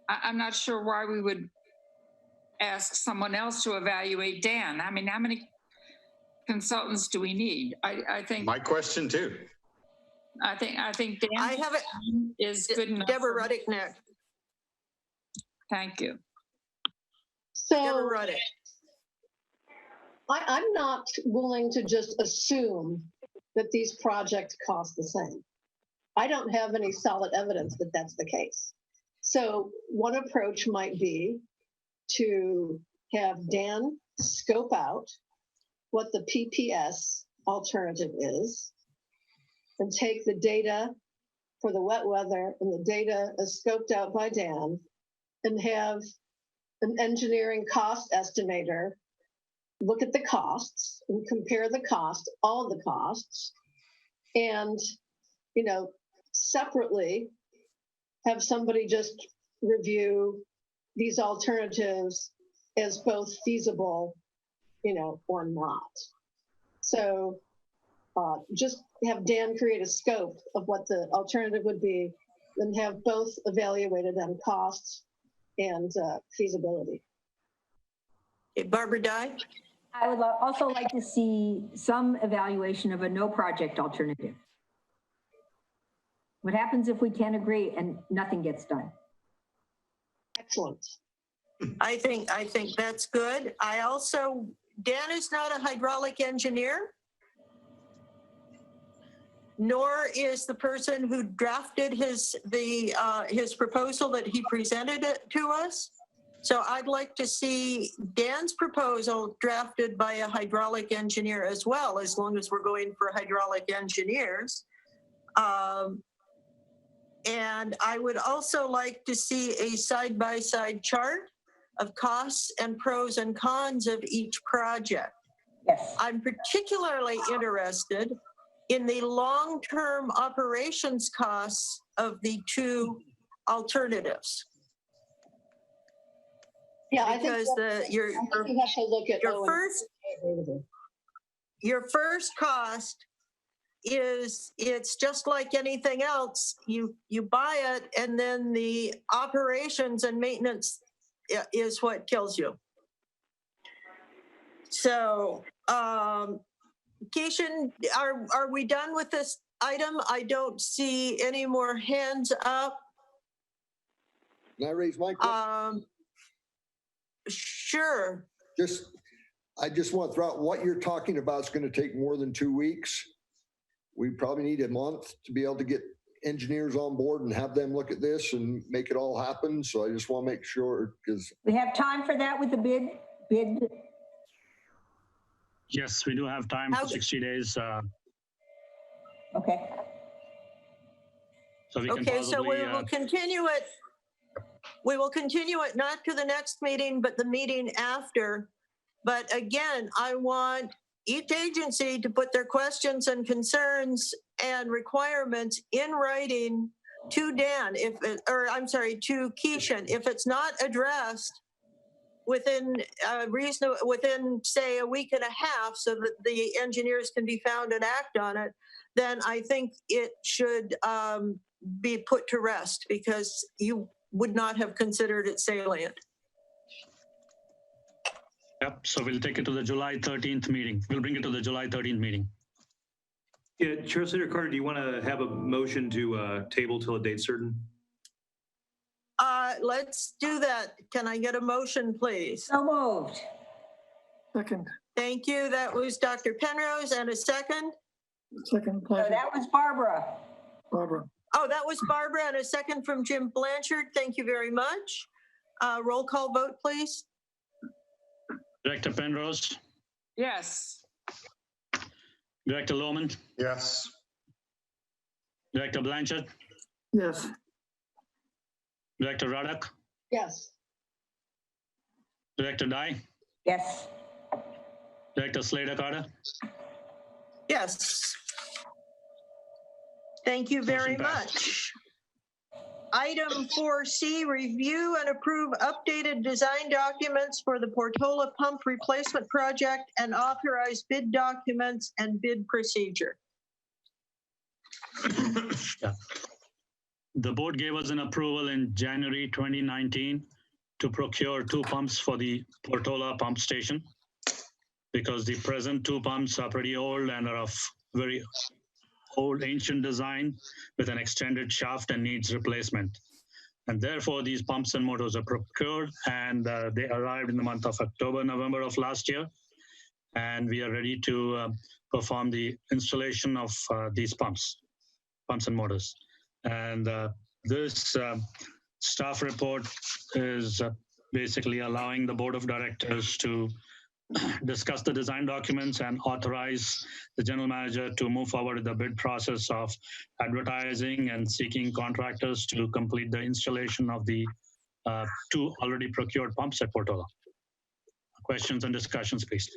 I'm not sure why we would ask someone else to evaluate Dan. I mean, how many consultants do we need? I think My question too. I think Dan I have it. is good enough. Deborah Ruddick next. Thank you. Deborah So Ruddick. I'm not willing to just assume that these projects cost the same. I don't have any solid evidence that that's the case. So one approach might be to have Dan scope out what the PPS alternative is and take the data for the wet weather and the data as scoped out by Dan and have an engineering cost estimator look at the costs and compare the cost, all the costs, and, separately have somebody just review these alternatives as both feasible, or not. So just have Dan create a scope of what the alternative would be, and have both evaluated on costs and feasibility. Barbara Dye. I would also like to see some evaluation of a no project alternative. What happens if we can't agree and nothing gets done? Excellent. I think that's good. Dan is not a hydraulic engineer, nor is the person who drafted his proposal that he presented it to us. So I'd like to see Dan's proposal drafted by a hydraulic engineer as well, as long as we're going for hydraulic engineers. And I would also like to see a side-by-side chart of costs and pros and cons of each project. Yes. I'm particularly interested in the long-term operations costs of the two alternatives. Yeah, Because I think we have to look at your first cost is, it's just like anything else. You buy it, and then the operations and maintenance is what kills you. So, Keishan, are we done with this item? I don't see any more hands up. Can I raise my question? Sure. I just want to throw out what you're talking about is going to take more than 2 weeks. We probably need a month to be able to get engineers on board and have them look at this and make it all happen. So I just want to make sure, because We have time for that with the bid. Yes, we do have time for 60 days. Okay. So we can Okay, so possibly, we will continue it. We will continue it not to the next meeting, but the meeting after. But again, I want each agency to put their questions and concerns and requirements in writing to Dan, to Keishan. If it's not addressed within within say a week and a half, so that the engineers can be found and act on it, then I think it should be put to rest, because you would not have considered it salient. Yep, so we'll take it to the July 13th meeting. We'll bring it to the July 13th meeting. Yeah, Chair Senator Carter, do you want to have a motion to table till a date certain? Let's do that. Can I get a motion, please? So moved. Second, Thank you. That was Dr. Penrose, and a second. second, So pleasure. that was Barbara. Barbara. Oh, that was Barbara, and a second from Jim Blanchard. Thank you very much. Roll call vote, please. Director Penrose, Yes. Director Lohman, Yes. Director Blanchard, Yes. Director Ruddock, Yes. Director Dye, Yes. Director Slater Carter. Yes. Thank you very Motion passed. much. Item 4C, review and approve updated design documents for the Portola pump replacement project and authorized bid documents and bid procedure. Yeah. The board gave us an approval in January 2019 to procure 2 pumps for the Portola pump station because the present 2 pumps are pretty old and are of very old ancient design with an extended shaft and needs replacement. And therefore these pumps and motors are procured, and they arrived in the month of October, November of last year. And we are ready to perform the installation of these pumps and motors. And this staff report is basically allowing the board of directors to discuss the design documents and authorize the general manager to move forward with the bid process of advertising and seeking contractors to complete the installation of the 2 already procured pumps at Portola. Questions and discussions, please.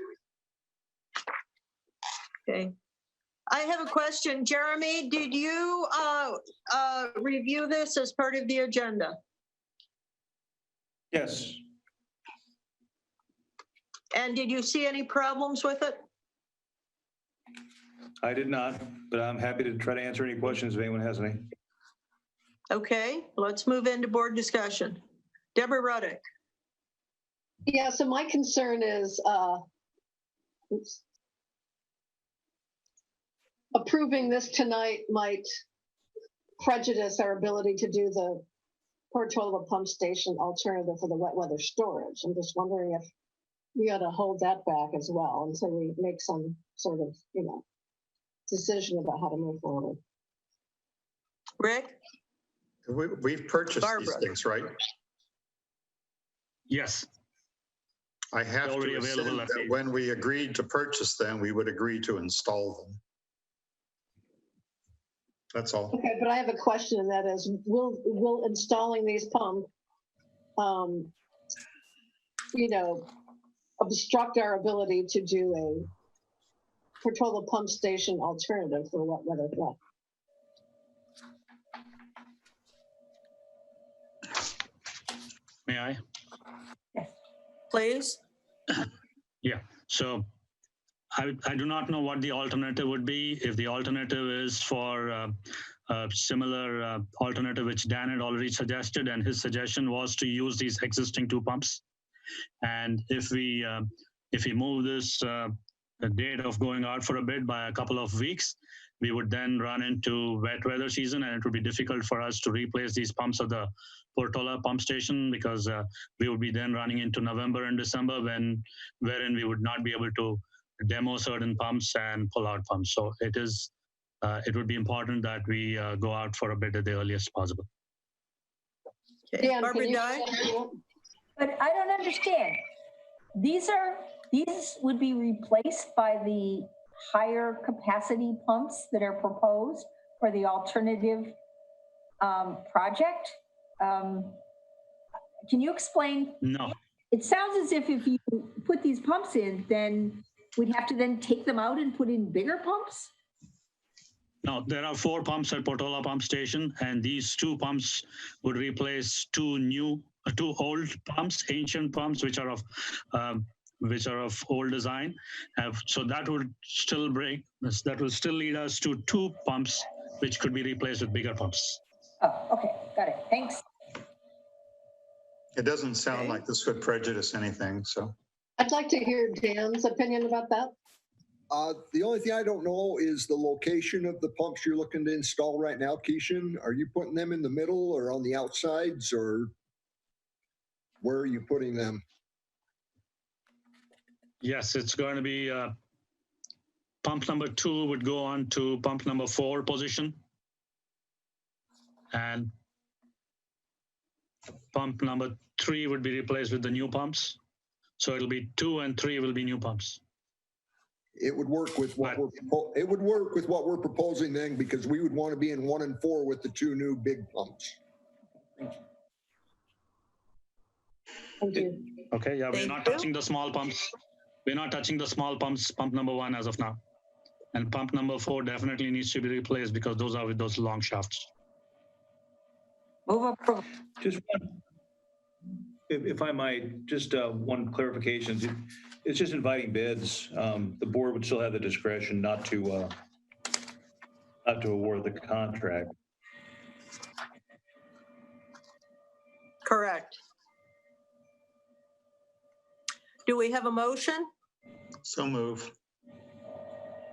Okay. I have a question. Jeremy, did you review this as part of the agenda? Yes. And did you see any problems with it? I did not, but I'm happy to try to answer any questions if anyone has any. Okay, let's move into board discussion. Deborah Ruddock. Yeah, so my concern is approving this tonight might prejudice our ability to do the Portola pump station alternative for the wet weather storage. I'm just wondering if we ought to hold that back as well until we make some sort of, decision about how to move forward. Rick? We've purchased Barbara. these things, right? Yes. I have They're already to assume available at that the- when we agreed to purchase them, we would agree to install them. That's all. Okay, but I have a question, and that is, will installing these pumps, obstruct our ability to do a Portola pump station alternative for wet weather flood? May I? Please. Yeah, so I do not know what the alternative would be. If the alternative is for a similar alternative which Dan had already suggested, and his suggestion was to use these existing 2 pumps. And if we move this date of going out for a bid by a couple of weeks, we would then run into wet weather season, and it would be difficult for us to replace these pumps at the Portola pump station, because we would be then running into November and December wherein we would not be able to demo certain pumps and pull out pumps. So it would be important that we go out for a bid at the earliest possible. Okay. Dan, Barbara can you Dye? But I don't understand. These would be replaced by the higher capacity pumps that are proposed for the alternative project. Can you explain? No. It sounds as if you put these pumps in, then we'd have to then take them out and put in bigger pumps? No, there are 4 pumps at Portola pump station, and these 2 pumps would replace 2 old pumps, ancient pumps, which are of old design. So that would still lead us to 2 pumps, which could be replaced with bigger pumps. Oh, okay, got it. Thanks. It doesn't sound Okay. like this would prejudice anything, so. I'd like to hear Dan's opinion about that. The only thing I don't know is the location of the pumps you're looking to install right now, Keishan. Are you putting them in the middle or on the outsides, or where are you putting them? Yes, it's going to be pump number 2 would go on to pump number 4 position. And pump number 3 would be replaced with the new pumps. So it'll be 2 and 3 will be new pumps. It would work with what we're proposing then, because we would want to be in 1 and 4 with the 2 new big pumps. Thank you. Okay, yeah, we're Thank not you. touching the small pumps. We're not touching the small pumps, pump number 1 as of now. And pump number 4 definitely needs to be replaced because those are with those long shafts. Move approval. Just one, if I might, just one clarification. It's just inviting bids. The board would still have the discretion not to award the contract. Correct. Do we have a motion? So move.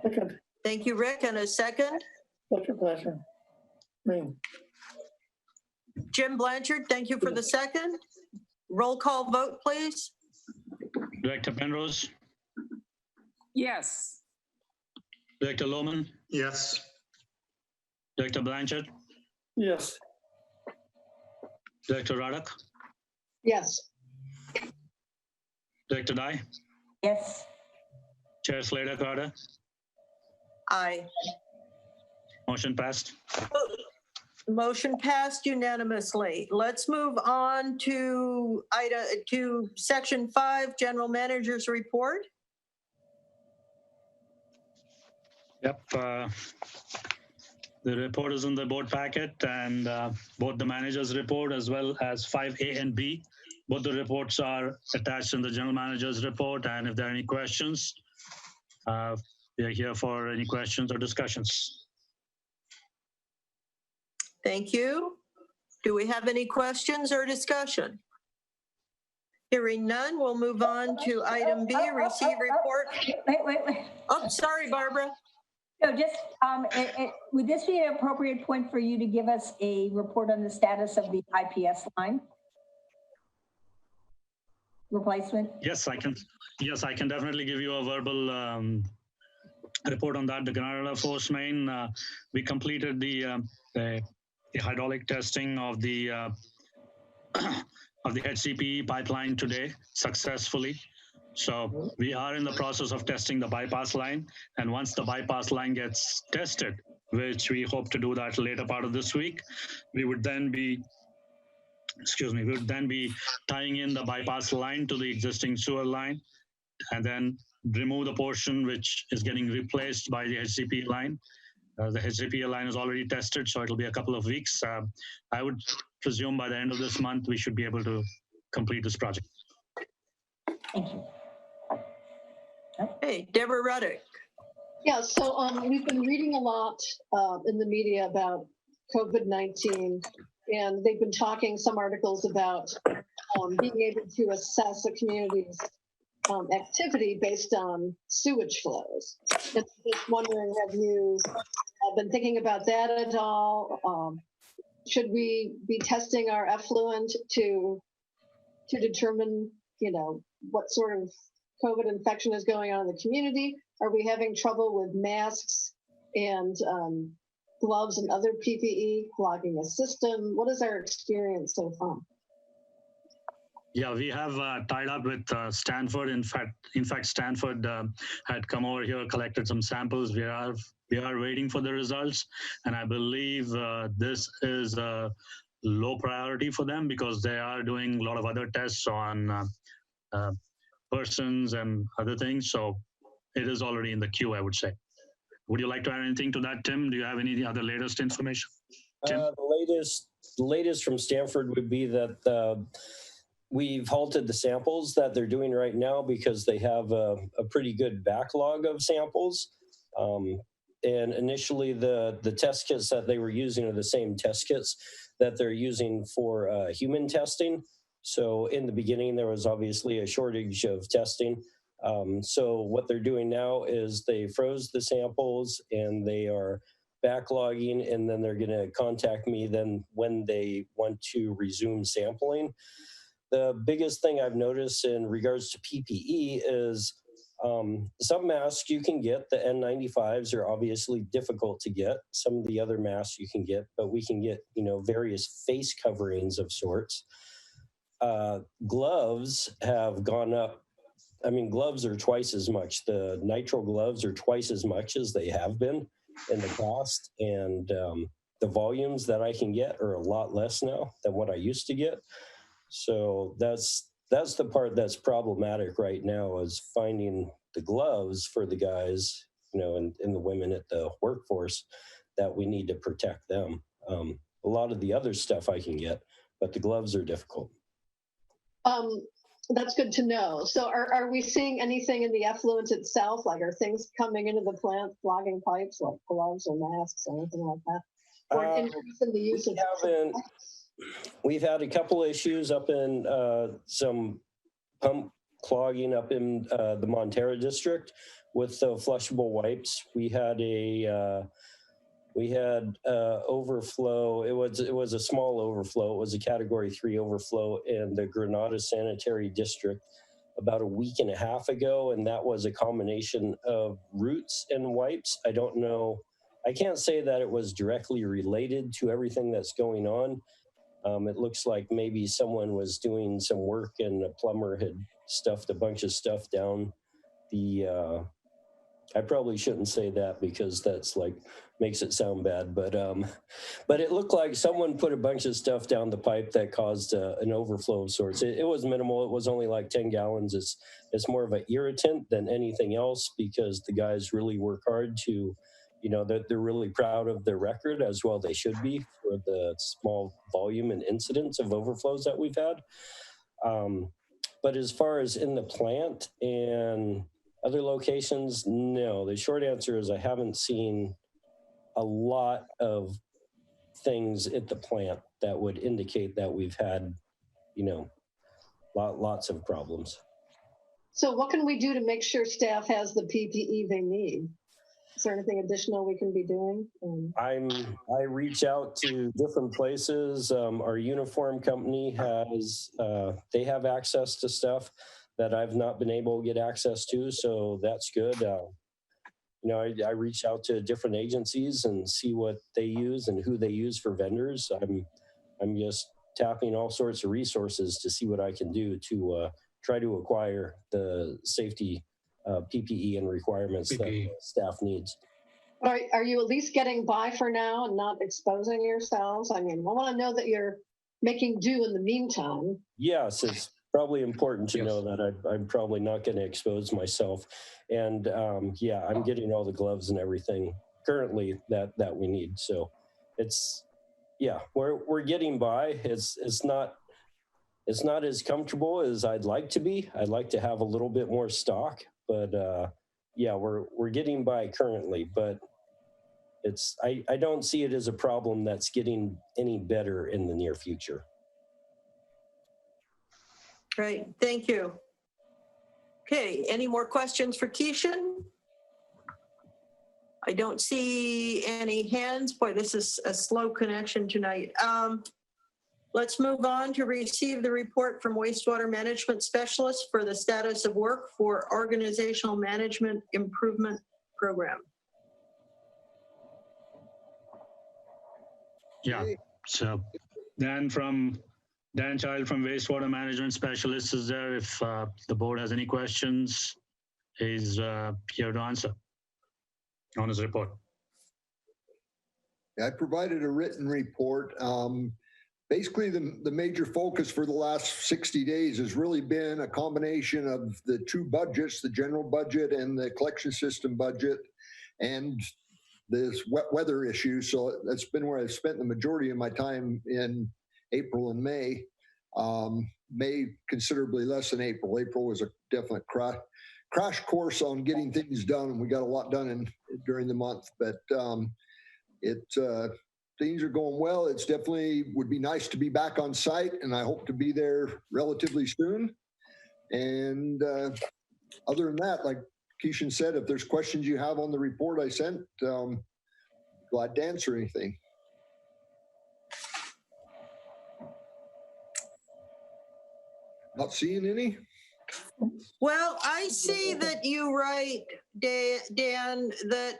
Second, Thank you, Rick. And a second? what's your pleasure? Me. Jim Blanchard, thank you for the second. Roll call vote, please. Director Penrose, Yes. Director Lohman, Yes. Director Blanchard, Yes. Director Raddock, Yes. Director Dye, Yes. Chair Slater Carter, Aye. motion passed. Motion passed unanimously. Let's move on to section 5, General Manager's Report. Yep. The report is in the board packet, and both the manager's report as well as 5A and B. Both the reports are attached in the general manager's report, and if there are any questions, we are here for any questions or discussions. Thank you. Do we have any questions or discussion? Hearing none, we'll move on to item B, receive report. Wait. Oh, sorry, Barbara. No, just, would this be an appropriate point for you to give us a report on the status of the IPS line replacement? Yes, I can. Yes, I can definitely give you a verbal report on that. The Granada Force Main, we completed the hydraulic testing of the HCPE pipeline today successfully. So we are in the process of testing the bypass line, and once the bypass line gets tested, which we hope to do that later part of this week, we would then be tying in the bypass line to the existing sewer line, and then remove the portion which is getting replaced by the HCPE line. The HCPE line is already tested, so it'll be a couple of weeks. I would presume by the end of this month, we should be able to complete this project. Thank you. Hey, Deborah Ruddick. Yeah, so we've been reading a lot in the media about COVID-19, and they've been talking some articles about being able to assess a community's activity based on sewage flows. And just wondering, have you been thinking about that at all? Should we be testing our effluent to determine, what sort of COVID infection is going on in the community? Are we having trouble with masks and gloves and other PPE clogging a system? What is our experience so far? Yeah, we have tied up with Stanford. In fact, Stanford had come over here, collected some samples. We are waiting for the results, and I believe this is a low priority for them because they are doing a lot of other tests on persons and other things. So it is already in the queue, I would say. Would you like to add anything to that, Tim? Do you have any other latest information? Tim? The latest from Stanford would be that we've halted the samples that they're doing right now because they have a pretty good backlog of samples. And initially, the test kits that they were using are the same test kits that they're using for human testing. So in the beginning, there was obviously a shortage of testing. So what they're doing now is they froze the samples and they are backlogging, and then they're going to contact me then when they want to resume sampling. The biggest thing I've noticed in regards to PPE is some masks you can get. The N95s are obviously difficult to get. Some of the other masks you can get, but we can get, various face coverings of sorts. Gloves have gone up. I mean, gloves are twice as much. The nitrile gloves are twice as much as they have been in the past. And the volumes that I can get are a lot less now than what I used to get. So that's the part that's problematic right now, is finding the gloves for the guys, and the women at the workforce, that we need to protect them. A lot of the other stuff I can get, but the gloves are difficult. That's good to know. So are we seeing anything in the effluent itself? Like, are things coming into the plant, clogging pipes, like gloves or masks or anything like that? Or an increase in the use of We've had a couple issues up in some pump clogging up in the Montera district with the flushable wipes. We had overflow. It was a small overflow. It was a Category 3 overflow in the Granada Sanitary District about a week and a half ago, and that was a combination of roots and wipes. I don't know. I can't say that it was directly related to everything that's going on. It looks like maybe someone was doing some work and a plumber had stuffed a bunch of stuff down the I probably shouldn't say that because that's makes it sound bad, but it looked like someone put a bunch of stuff down the pipe that caused an overflow of sorts. It was minimal. It was only like 10 gallons. It's more of an irritant than anything else, because the guys really work hard to, they're really proud of their record, as well they should be, for the small volume and incidents of overflows that we've had. But as far as in the plant and other locations, no. The short answer is I haven't seen a lot of things at the plant that would indicate that we've had, lots of problems. So what can we do to make sure staff has the PPE they need? Is there anything additional we can be doing? I reach out to different places. Our uniform company they have access to stuff that I've not been able to get access to, so that's good. I reach out to different agencies and see what they use and who they use for vendors. I'm just tapping all sorts of resources to see what I can do to try to acquire the safety PPE and requirements that staff needs. Are you at least getting by for now and not exposing yourselves? I mean, I want to know that you're making do in the meantime. Yes, it's probably important to know that I'm probably not going to expose myself. And I'm getting all the gloves and everything currently that we need. So we're getting by. It's not as comfortable as I'd like to be. I'd like to have a little bit more stock, but we're getting by currently. But I don't see it as a problem that's getting any better in the near future. Great, thank you. Okay, any more questions for Keishan? I don't see any hands. Boy, this is a slow connection tonight. Let's move on to receive the report from wastewater management specialist for the status of work for organizational management improvement program. Yeah, so Dan Child from Wastewater Management Specialist is there. If the board has any questions, he's here to answer on his report. I provided a written report. Basically, the major focus for the last 60 days has really been a combination of the two budgets, the general budget and the collection system budget, and this wet weather issue. So that's been where I've spent the majority of my time in April and May. May considerably less than April. April was a definite crash course on getting things done, and we got a lot done during the month. But things are going well. It's definitely would be nice to be back on site, and I hope to be there relatively soon. And Other than that, like Keishan said, if there's questions you have on the report I sent, glad to answer anything. Not seeing any? Well, I see that you write, Dan, that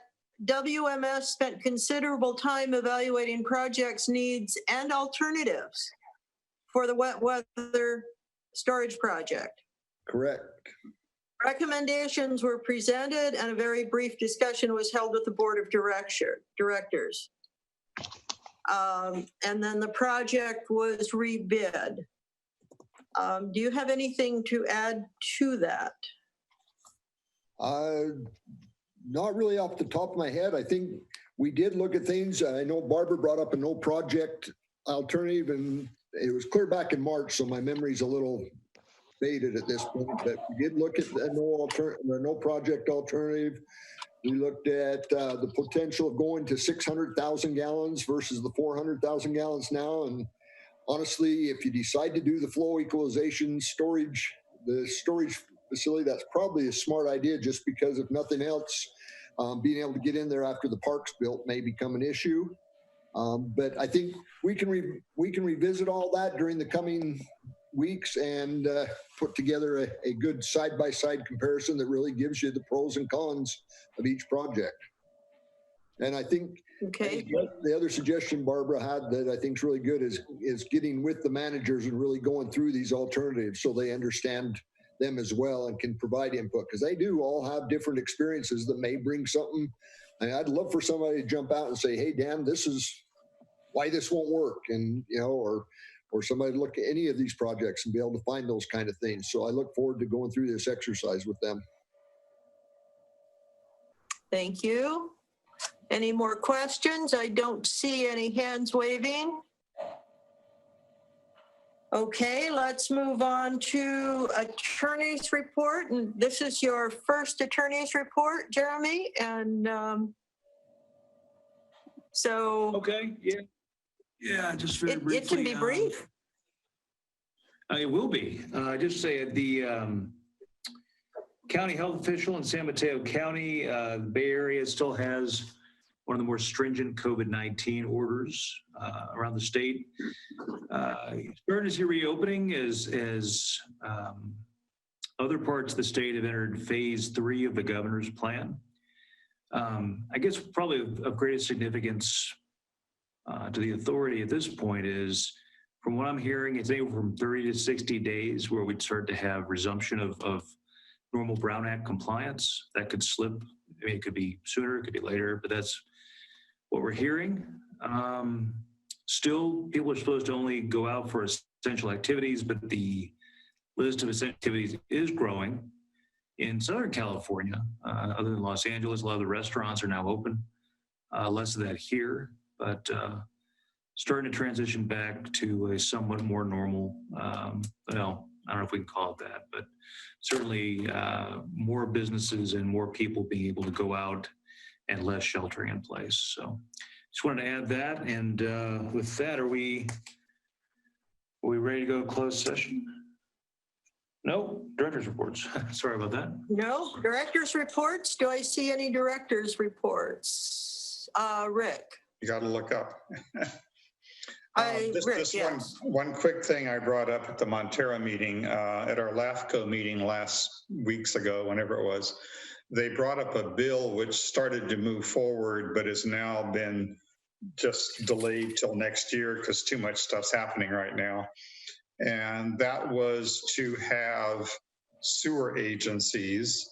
WMS spent considerable time evaluating projects, needs, and alternatives for the wet weather storage project. Correct. Recommendations were presented and a very brief discussion was held with the board of directors. And then the project was rebid. Do you have anything to add to that? Not really off the top of my head. I think we did look at things. I know Barbara brought up a no project alternative, and it was clear back in March, so my memory's a little faded at this point. But we did look at the no project alternative. We looked at the potential of going to 600,000 gallons versus the 400,000 gallons now. And honestly, if you decide to do the flow equalization storage, the storage facility, that's probably a smart idea, just because if nothing else, being able to get in there after the park's built may become an issue. But I think we can revisit all that during the coming weeks and put together a good side-by-side comparison that really gives you the pros and cons of each project. And I think the other suggestion Barbara had that I think is really good is getting with the managers and really going through these alternatives so they understand them as well and can provide input, because they do all have different experiences that may bring something. And I'd love for somebody to jump out and say, hey, Dan, this is why this won't work. And, or somebody to look at any of these projects and be able to find those kind of things. So I look forward to going through this exercise with them. Thank you. Any more questions? I don't see any hands waving. Okay, let's move on to attorney's report. And this is your first attorney's report, Jeremy. And so Okay, yeah, just very briefly. It can be brief. It will be. Just say the county health official in San Mateo County, the Bay Area still has one of the more stringent COVID-19 orders around the state. Emergency reopening as other parts of the state have entered phase 3 of the governor's plan. I guess probably of greatest significance to the authority at this point is, from what I'm hearing, it's anywhere from 30 to 60 days where we'd start to have resumption of normal Brown Act compliance. That could slip. I mean, it could be sooner, it could be later, but that's what we're hearing. Still, people are supposed to only go out for essential activities, but the list of essential activities is growing. In Southern California, other than Los Angeles, a lot of the restaurants are now open. Less of that here, but starting to transition back to a somewhat more normal, well, I don't know if we can call it that, but certainly more businesses and more people being able to go out and less sheltering in place. So just wanted to add that. And with that, are we ready to go closed session? No, director's reports. Sorry about that. No, director's reports. Do I see any director's reports? Rick. You got to look up. Rick, just one quick thing I brought up at the Montero meeting, at our LAFCO meeting last weeks ago, whenever it was. They brought up a bill which started to move forward, but has now been just delayed till next year because too much stuff's happening right now. And that was to have sewer agencies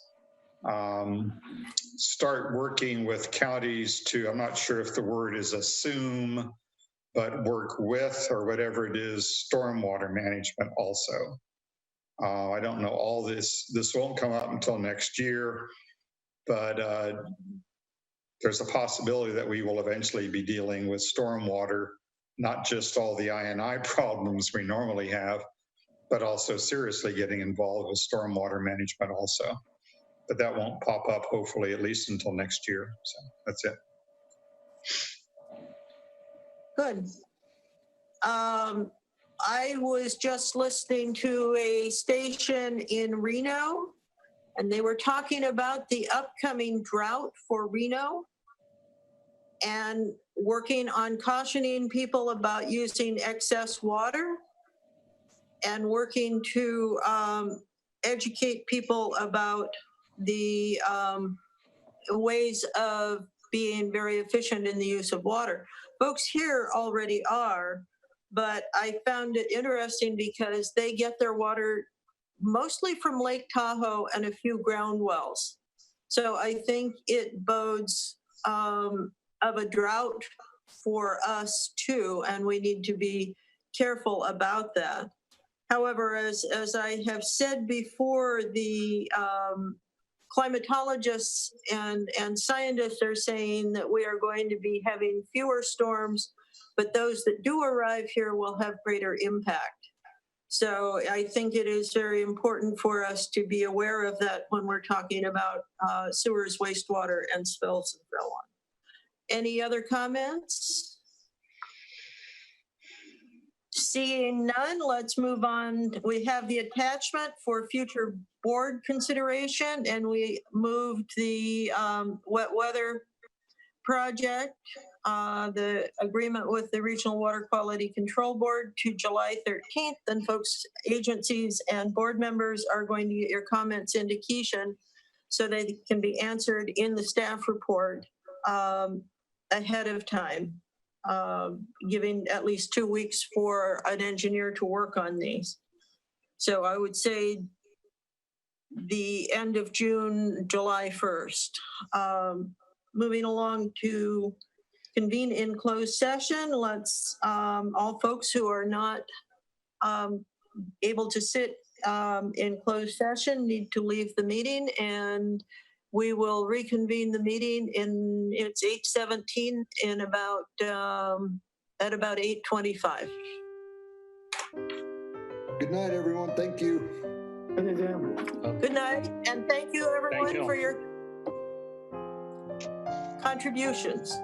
start working with counties to, I'm not sure if the word is assume, but work with, or whatever it is, stormwater management also. I don't know all this. This won't come up until next year, but there's a possibility that we will eventually be dealing with stormwater, not just all the I&I problems we normally have, but also seriously getting involved with stormwater management also. But that won't pop up, hopefully, at least until next year. So that's it. Good. I was just listening to a station in Reno, And they were talking about the upcoming drought for Reno and working on cautioning people about using excess water and working to educate people about the ways of being very efficient in the use of water. Folks here already are, but I found it interesting because they get their water mostly from Lake Tahoe and a few ground wells. So I think it bodes of a drought for us too, and we need to be careful about that. However, as I have said before, the climatologists and scientists are saying that we are going to be having fewer storms, but those that do arrive here will have greater impact. So I think it is very important for us to be aware of that when we're talking about sewers, wastewater, and spills and so on. Any other comments? Seeing none, let's move on. We have the attachment for future board consideration, and we moved the wet weather project, the agreement with the Regional Water Quality Control Board to July 13th. And folks, agencies and board members are going to get your comments into Keishan so they can be answered in the staff report ahead of time. Giving at least 2 weeks for an engineer to work on these. So I would say the end of June, July 1st. Moving along to convene in closed session. Let's, all folks who are not able to sit in closed session need to leave the meeting, and we will reconvene the meeting it's 8:17 in about, at about 8:25. Good night, everyone. Thank you. Good night, and thank you everyone Thank you. for your contributions.